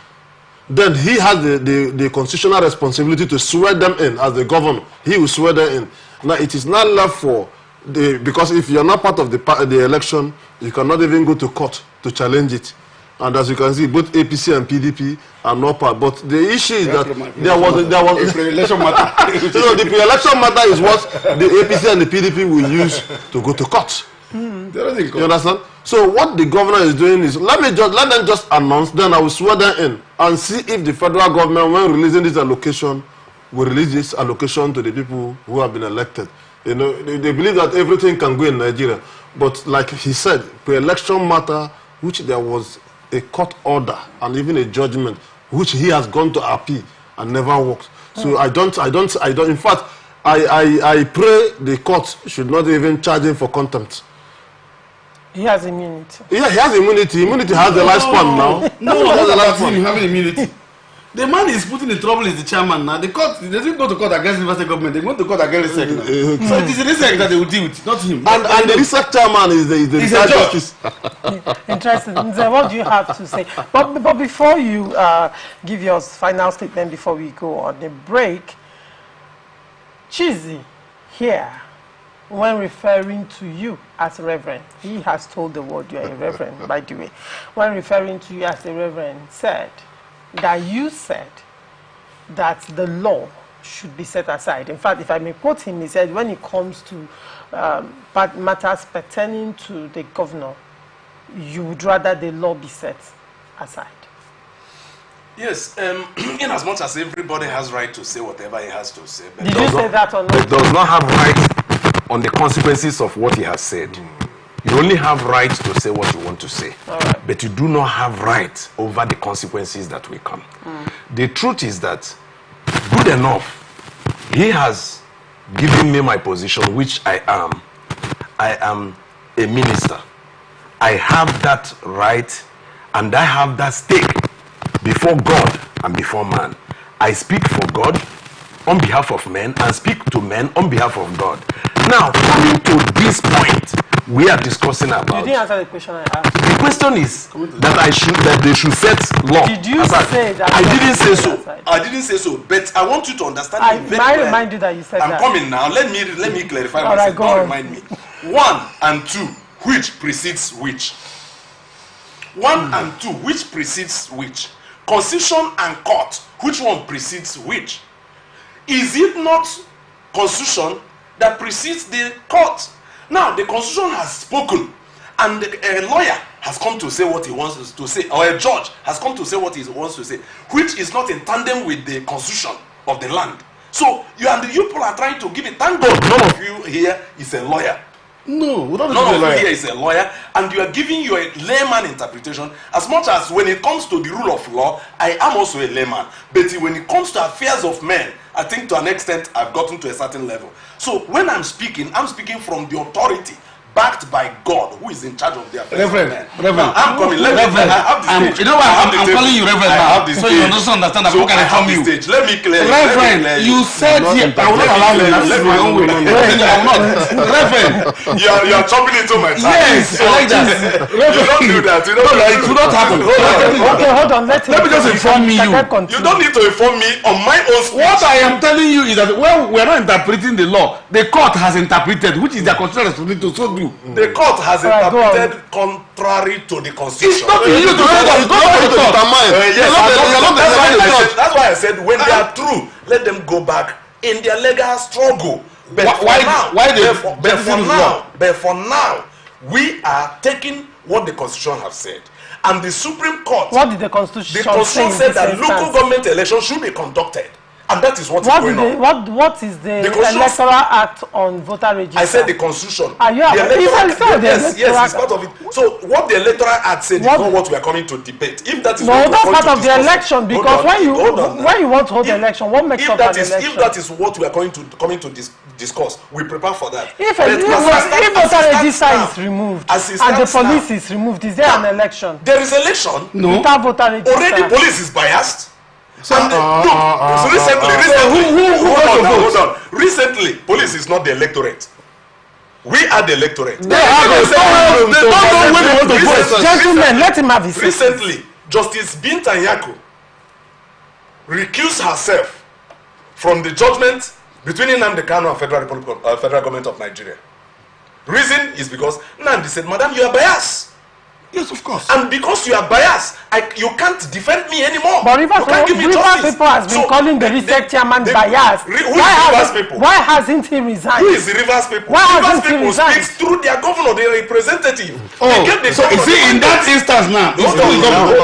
Then he has the constitutional responsibility to swear them in as the governor. He will swear them in. Now it is not left for because if you're not part of the election, you cannot even go to court to challenge it. And as you can see, both APC and PDP are not part. But the issue is that there was a pre-election matter. So the pre-election matter is what the APC and the PDP will use to go to court. You understand? So what the governor is doing is let them just announce, then I will swear them in and see if the federal government, when releasing this allocation, will release this allocation to the people who have been elected. They believe that everything can go in Nigeria. But like he said, pre-election matter, which there was a court order and even a judgment, which he has gone to appeal and never worked. So I don't. In fact, I pray the court should not even charge him for contempt. He has immunity. Yeah, he has immunity. Immunity has the lifespan now. No, has the lifespan. You having immunity. The man is putting in trouble is the chairman now. The court, they didn't go to court against the university government. They go to court against the SEC. So it is the SEC that they will deal with, not him. And the research chairman is the research office. Interesting. What do you have to say? But before you give your final statement, before we go on the break, Chizzy here when referring to you as Reverend, he has told the world you are a Reverend, by the way. When referring to you as a Reverend, said that you said that the law should be set aside. In fact, if I may quote him, he said, when it comes to matters pertaining to the governor, you would rather the law be set aside. Yes, in as much as everybody has right to say whatever he has to say. Did you say that or not? But does not have right on the consequences of what he has said. You only have right to say what you want to say. Right. But you do not have right over the consequences that will come. The truth is that, good enough, he has given me my position, which I am. I am a minister. I have that right and I have that stake before God and before man. I speak for God on behalf of men and speak to men on behalf of God. Now, coming to this point we are discussing about. You didn't answer the question I asked. The question is that they should set law. Did you say that? I didn't say so. I didn't say so. But I want you to understand. I might remind you that you said that. I'm coming now. Let me clarify myself. Right, don't remind me. 1 and 2, which precedes which? 1 and 2, which precedes which? Constitution and court, which one precedes which? Is it not constitution that precedes the court? Now the constitution has spoken, and a lawyer has come to say what he wants to say, or a judge has come to say what he wants to say, which is not in tandem with the constitution of the land. So you people are trying to give it. Thank God none of you here is a lawyer. No, none of you here is a lawyer, and you are giving your layman interpretation. As much as when it comes to the rule of law, I am also a layman. But when it comes to affairs of men, I think to an extent I've gotten to a certain level. So when I'm speaking from the authority backed by God, who is in charge of the affairs of men. Reverend, I'm coming. I have the stage. You know why I'm calling you Reverend now? So you understand that I'm going to come you. Let me clear you. Reverend, you said here, I will not allow you. This is my own way. I will not. Reverend, you are chopping into my time. Yes, I like that. You don't do that. You don't. It will not happen. Okay, hold on. Let me just inform you. You don't need to inform me on my own speech. What I am telling you is that when we are not interpreting the law, the court has interpreted, which is their constitutional responsibility to so do. The court has interpreted contrary to the constitution. It's not you to determine. Yes, that's why I said when they are through, let them go back in their legal struggle. But for now, we are taking what the constitution has said. And the Supreme Court. What did the Constitution say? The Constitution said that local government elections should be conducted. And that is what is going on. What is the Electoral Act on voter registration? I said the Constitution. Are you yes, it's part of it. So what the Electoral Act said is not what we are coming to debate. If that is that's part of the election, because when you want to hold the election, what makes up an election? If that is what we are coming to discuss, we prepare for that. If voter register is removed and the police is removed, is there an election? There is election. No. Without voter register. Already police is biased. So recently, police is not the electorate. We are the electorate. Gentlemen, let him have his. Recently, Justice Binta Nyako recused herself from the judgment between Nnamdi Kanu and Federal Government of Nigeria. Reason is because Nnamdi said, "Madam, you are biased." Yes, of course. And because you are biased, you can't defend me anymore. But Rivers people has been calling the research chairman biased. Why hasn't he resigned? Who is the Rivers people? Rivers people speaks through their governor, their representative. So is it in that instance now? Hold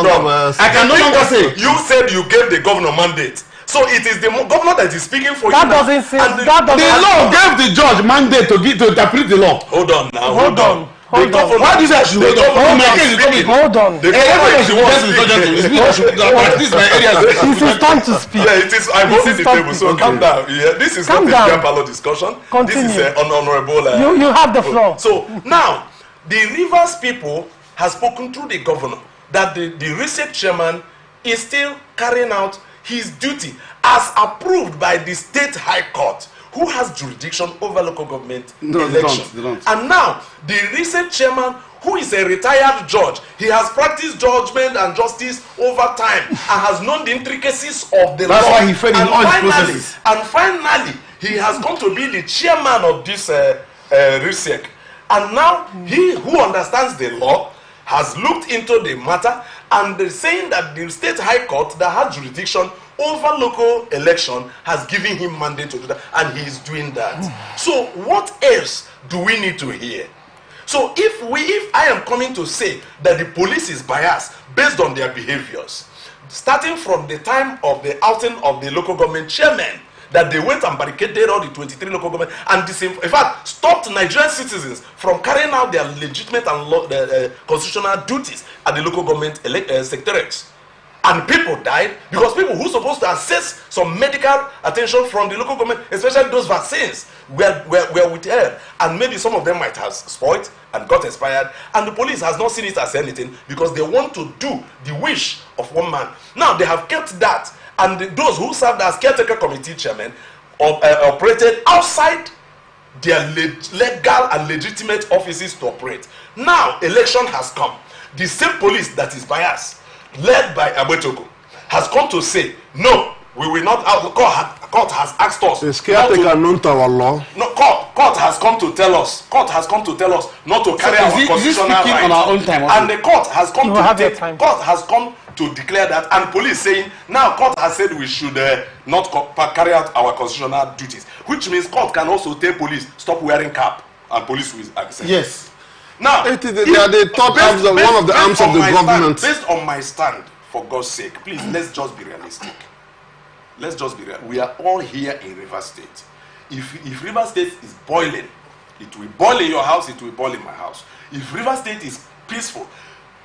on. I can no longer say. You said you gave the governor mandate. So it is the governor that is speaking for that you. Doesn't say, the law gave the judge mandate to interpret the law. Hold on now. Hold on. Why do you say I should hold on? Hold on. This is time to speak. Yeah, it is. I'm holding the table, so calm down. Yeah, this is not a Diapalo discussion. Continue. This is an honorable. You have the floor. So now, the Rivers people has spoken through the governor that the research chairman is still carrying out his duty as approved by the state high court, who has jurisdiction over local government elections. And now, the recent chairman, who is a retired judge, he has practiced judgment and justice over time and has known the intricacies of the law. That's why he failed in all the processes. And finally, he has come to be the chairman of this Risiek. And now he who understands the law has looked into the matter and is saying that the state high court that has jurisdiction over local election has given him mandate to do that, and he is doing that. So what else do we need to hear? So if I am coming to say that the police is biased based on their behaviors, starting from the time of the outing of the local government chairman, that they went and barricaded all the 23 local government and in fact stopped Nigerian citizens from carrying out their legitimate and constitutional duties at the local government secretariats. And people died because people who supposed to access some medical attention from the local government, especially those vaccines, were withheld. And maybe some of them might have spoiled and got expired. And the police has not seen it as anything because they want to do the wish of one man. Now they have kept that. And those who served as caretaker committee chairmen operated outside their legal and legitimate offices to operate. Now election has come. The same police that is biased, led by Abetoko, has come to say, no, we will not. Court has asked us. Is caretaker known to our law? No, court has come to tell us. Court has come to tell us not to carry our constitutional rights. On our own time, and the court has come to declare that, and police saying now court has said we should not carry out our constitutional duties, which means court can also tell police stop wearing cap, and police will accept. Yes. Now, they are the top arms of one of the arms of the government. Based on my stand, for God's sake, please, let's just be realistic. Let's just be real. We are all here in River State. If River State is boiling, it will boil in your house, it will boil in my house. If River State is peaceful,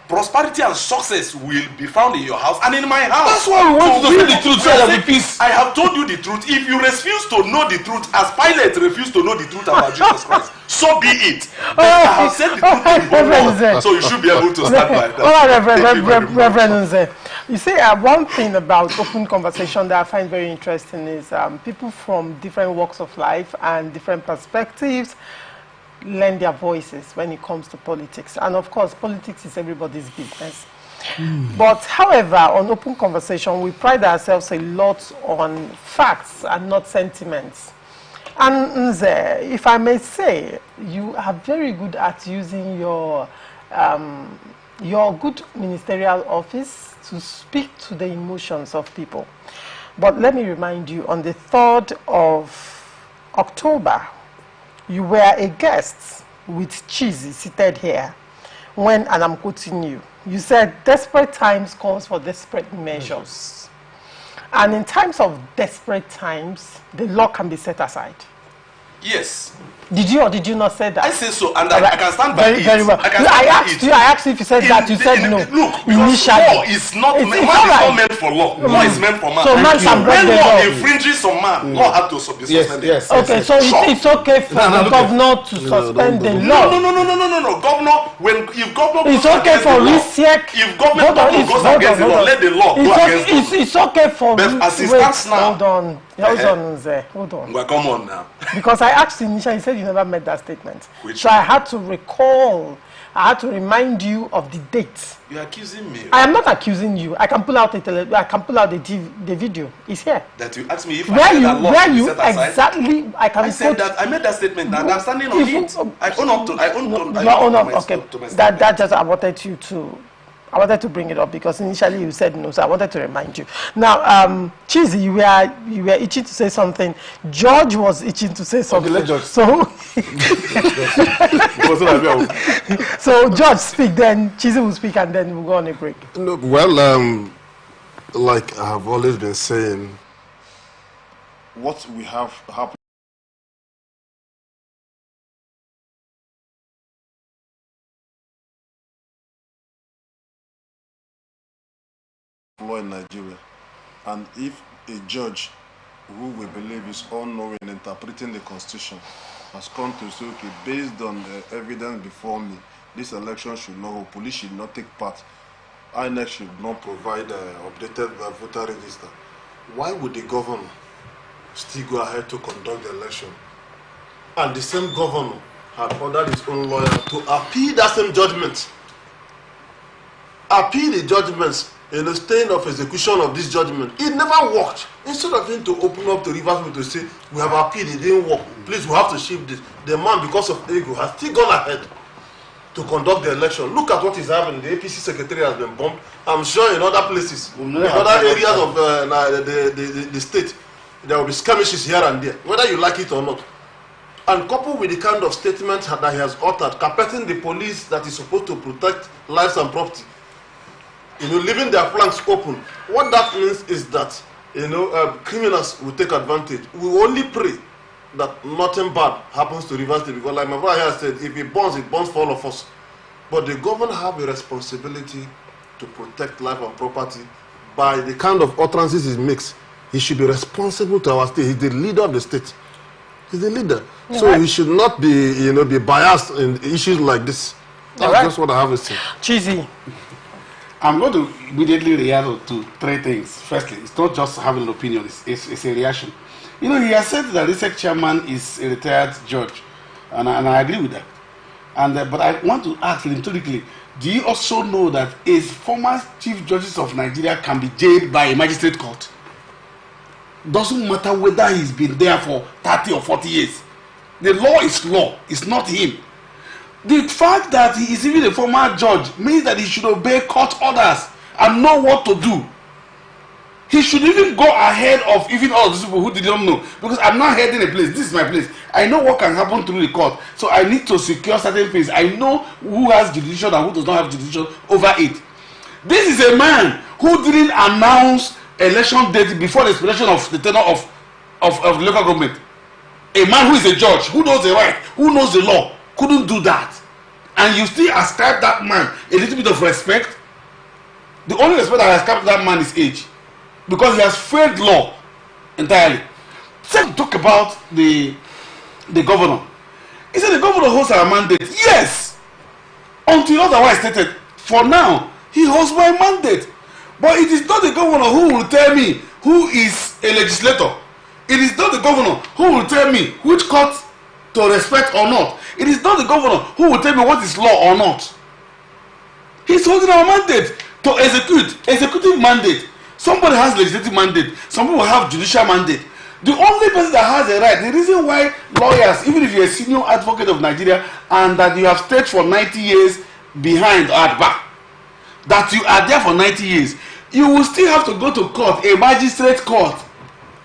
prosperity and success will be found in your house and in my house. That's why we want to know the truth so that we peace. I have told you the truth. If you refuse to know the truth, as Pilate refused to know the truth about Jesus Christ, so be it. I have said the truth, so you should be able to stand by that. All right, Reverend Nze. You see, one thing about open conversation that I find very interesting is people from different walks of life and different perspectives lend their voices when it comes to politics. And of course, politics is everybody's business. But however, on open conversation, we pride ourselves a lot on facts and not sentiments. And Nze, if I may say, you are very good at using your good ministerial office to speak to the emotions of people. But let me remind you, on the 3rd of October, you were a guest with Cheesy seated here when, and I'm quoting you, you said, desperate times calls for desperate measures. And in times of desperate times, the law can be set aside. Yes. Did you or did you not say that? I say so, and I can stand by it. Very well. I asked you if you said that. You said no. Look, because law is not meant for law. Law is meant for man. So man can break the law. When law infringes on man, law has to be suspended. Yes. Okay, so it's okay for the governor to suspend the law. No. Governor, if governor it's okay for Risiek. If government goes against the law, let the law go against it. It's okay for. But as it stands now, hold on. Well, come on now. Because I asked you initially, you said you never made that statement. So I had to recall, I had to remind you of the date. You are accusing me. I am not accusing you. I can pull out the video. It's here. That you asked me if I said that law where you set aside. Exactly. I said that. I made that statement. And I'm standing on it. I own up to. I own up to my statement. That just I wanted to bring it up because initially you said no, so I wanted to remind you. Now, Cheesy, you were itching to say something. George was itching to say something. Okay, let George. So George speak, then Cheesy will speak, and then we'll go on a break. No, well, like I have always been saying, What we have happened law in Nigeria, and if a judge who we believe is all-knowing in interpreting the constitution has come to say, okay, based on the evidence before me, this election should not hold, police should not take part, INEC should not provide updated voter register, why would the governor still go ahead to conduct the election? And the same governor had ordered his own lawyer to appeal that same judgment. Appeal the judgments in the stain of execution of this judgment. It never worked. Instead of him to open up to Rivers to say, we have appealed, it didn't work. Please, we have to shift this. The man, because of ego, has still gone ahead to conduct the election. Look at what is happening. The APC secretary has been bombed. I'm sure in other places, in other areas of the state, there will be skirmishes here and there, whether you like it or not. And coupled with the kind of statement that he has uttered, carpeting the police that is supposed to protect lives and property, leaving their flanks open. What that means is that, criminals will take advantage. We only pray that nothing bad happens to Rivers State, because like my brother here said, if it burns for all of us. But the government have a responsibility to protect life and property by the kind of utterances he makes. He should be responsible to our state. He's the leader of the state. He's the leader. So right. He should not be, be biased in issues like this. That's right. Just what I have to say. Cheesy. I'm going to immediately react to three things. Firstly, it's not just having an opinion, it's a reaction. He has said that the SEC chairman is a retired judge, and I agree with that. But I want to ask rhetorically, do you also know that a former chief justice of Nigeria can be jailed by a magistrate court? Doesn't matter whether he's been there for 30 or 40 years. The law is law, it's not him. The fact that he is even a former judge means that he should obey court orders and know what to do. He should even go ahead of even all these people who didn't know, because I'm not heading a place. This is my place. I know what can happen through the court, so I need to secure certain things. I know who has jurisdiction and who does not have jurisdiction over it. This is a man who didn't announce election date before the expiration of the tenure of local government. A man who is a judge, who knows the right, who knows the law, couldn't do that. And you still ascribe that man a little bit of respect. The only respect I ascribe to that man is age, because he has failed law entirely. Let's talk about the governor. He said the governor holds our mandate. Yes, until otherwise stated. For now, he holds my mandate. But it is not the governor who will tell me who is a legislator. It is not the governor who will tell me which court to respect or not. It is not the governor who will tell me what is law or not. He's holding our mandate to executive mandate. Somebody has legislative mandate. Some people have judicial mandate. The only person that has a right, the reason why lawyers, even if you're a senior advocate of Nigeria and that you have stayed for 90 years behind or at back, that you are there for 90 years, you will still have to go to court, a magistrate court,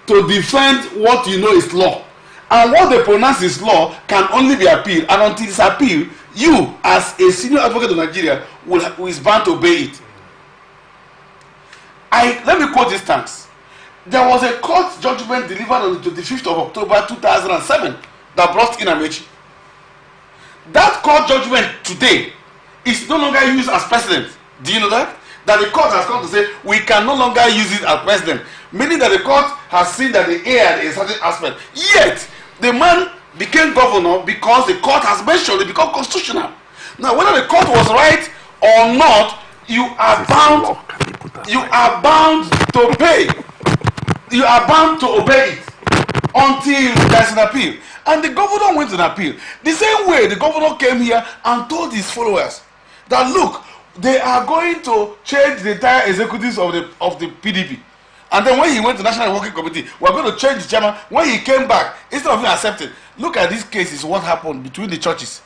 to defend what you know is law. And what they pronounce is law can only be appealed. And until it's appealed, you, as a senior advocate of Nigeria, who is bound to obey it. Let me quote this thanks. There was a court judgment delivered on the 25th of October 2007 that brought in Amechi. That court judgment today is no longer used as precedent. Do you know that? That the court has come to say we can no longer use it as precedent. Meaning that the court has seen that they erred in a certain aspect. Yet, the man became governor because the court has mentioned it become constitutional. Now, whether the court was right or not, you are bound to pay. You are bound to obey it until there's an appeal. And the governor went to an appeal. The same way the governor came here and told his followers that look, they are going to change the entire executives of the PDP. And then when he went to National Working Committee, we're going to change the chairman. When he came back, instead of him accepting, look at this case is what happened between the churches.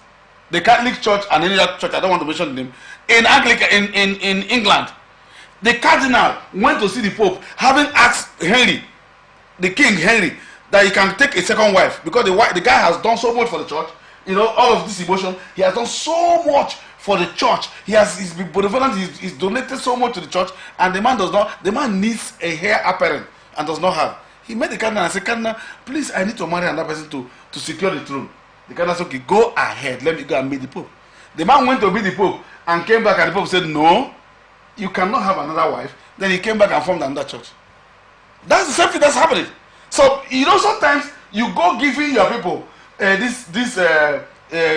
The Catholic Church and any other church, I don't want to mention the name, in Anglican in England. The cardinal went to see the Pope, having asked Henry, the King Henry, that he can take a second wife because the guy has done so much for the church. All of this emotion, he has done so much for the church. He's been benevolent. He's donated so much to the church, and the man needs a heir apparent and does not have. He met the cardinal and said, Cardinal, please, I need to marry another person to secure the throne. The cardinal said, okay, go ahead, let me go and meet the Pope. The man went to meet the Pope and came back, and the Pope said, no, you cannot have another wife. Then he came back and formed another church. That's the same thing that's happening. So, sometimes you go giving your people this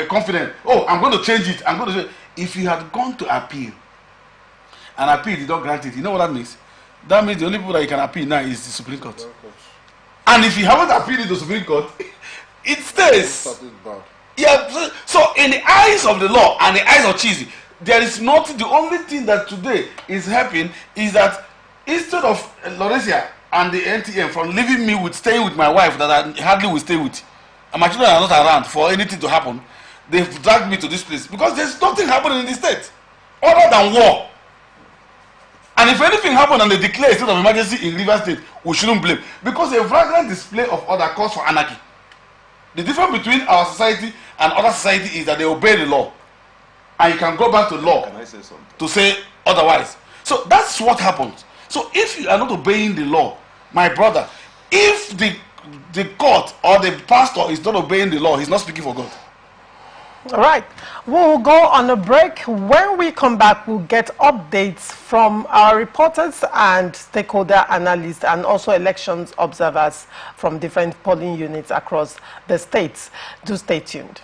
confidence. Oh, I'm going to change it. I'm going to change it. If you had gone to appeal, and appeal did not grant it, you know what that means? That means the only people that you can appeal now is the Supreme Court. And if you haven't appealed it to the Supreme Court, it stays. Yeah. So in the eyes of the law and the eyes of Cheesy, there is nothing. The only thing that today is happening is that instead of Loresia and the NTM from leaving me with staying with my wife that I hardly will stay with, and my children are not around for anything to happen, they've dragged me to this place because there's nothing happening in the state other than war. And if anything happened and they declare a state of emergency in Rivers State, we shouldn't blame, because a flagrant display of order calls for anarchy. The difference between our society and other society is that they obey the law, and you can go back to law to say otherwise. So that's what happens. So if you are not obeying the law, my brother, if the court or the pastor is not obeying the law, he's not speaking for God. All right, we'll go on a break. When we come back, we'll get updates from our reporters and stakeholder analysts and also elections observers from different polling units across the states. Do stay tuned.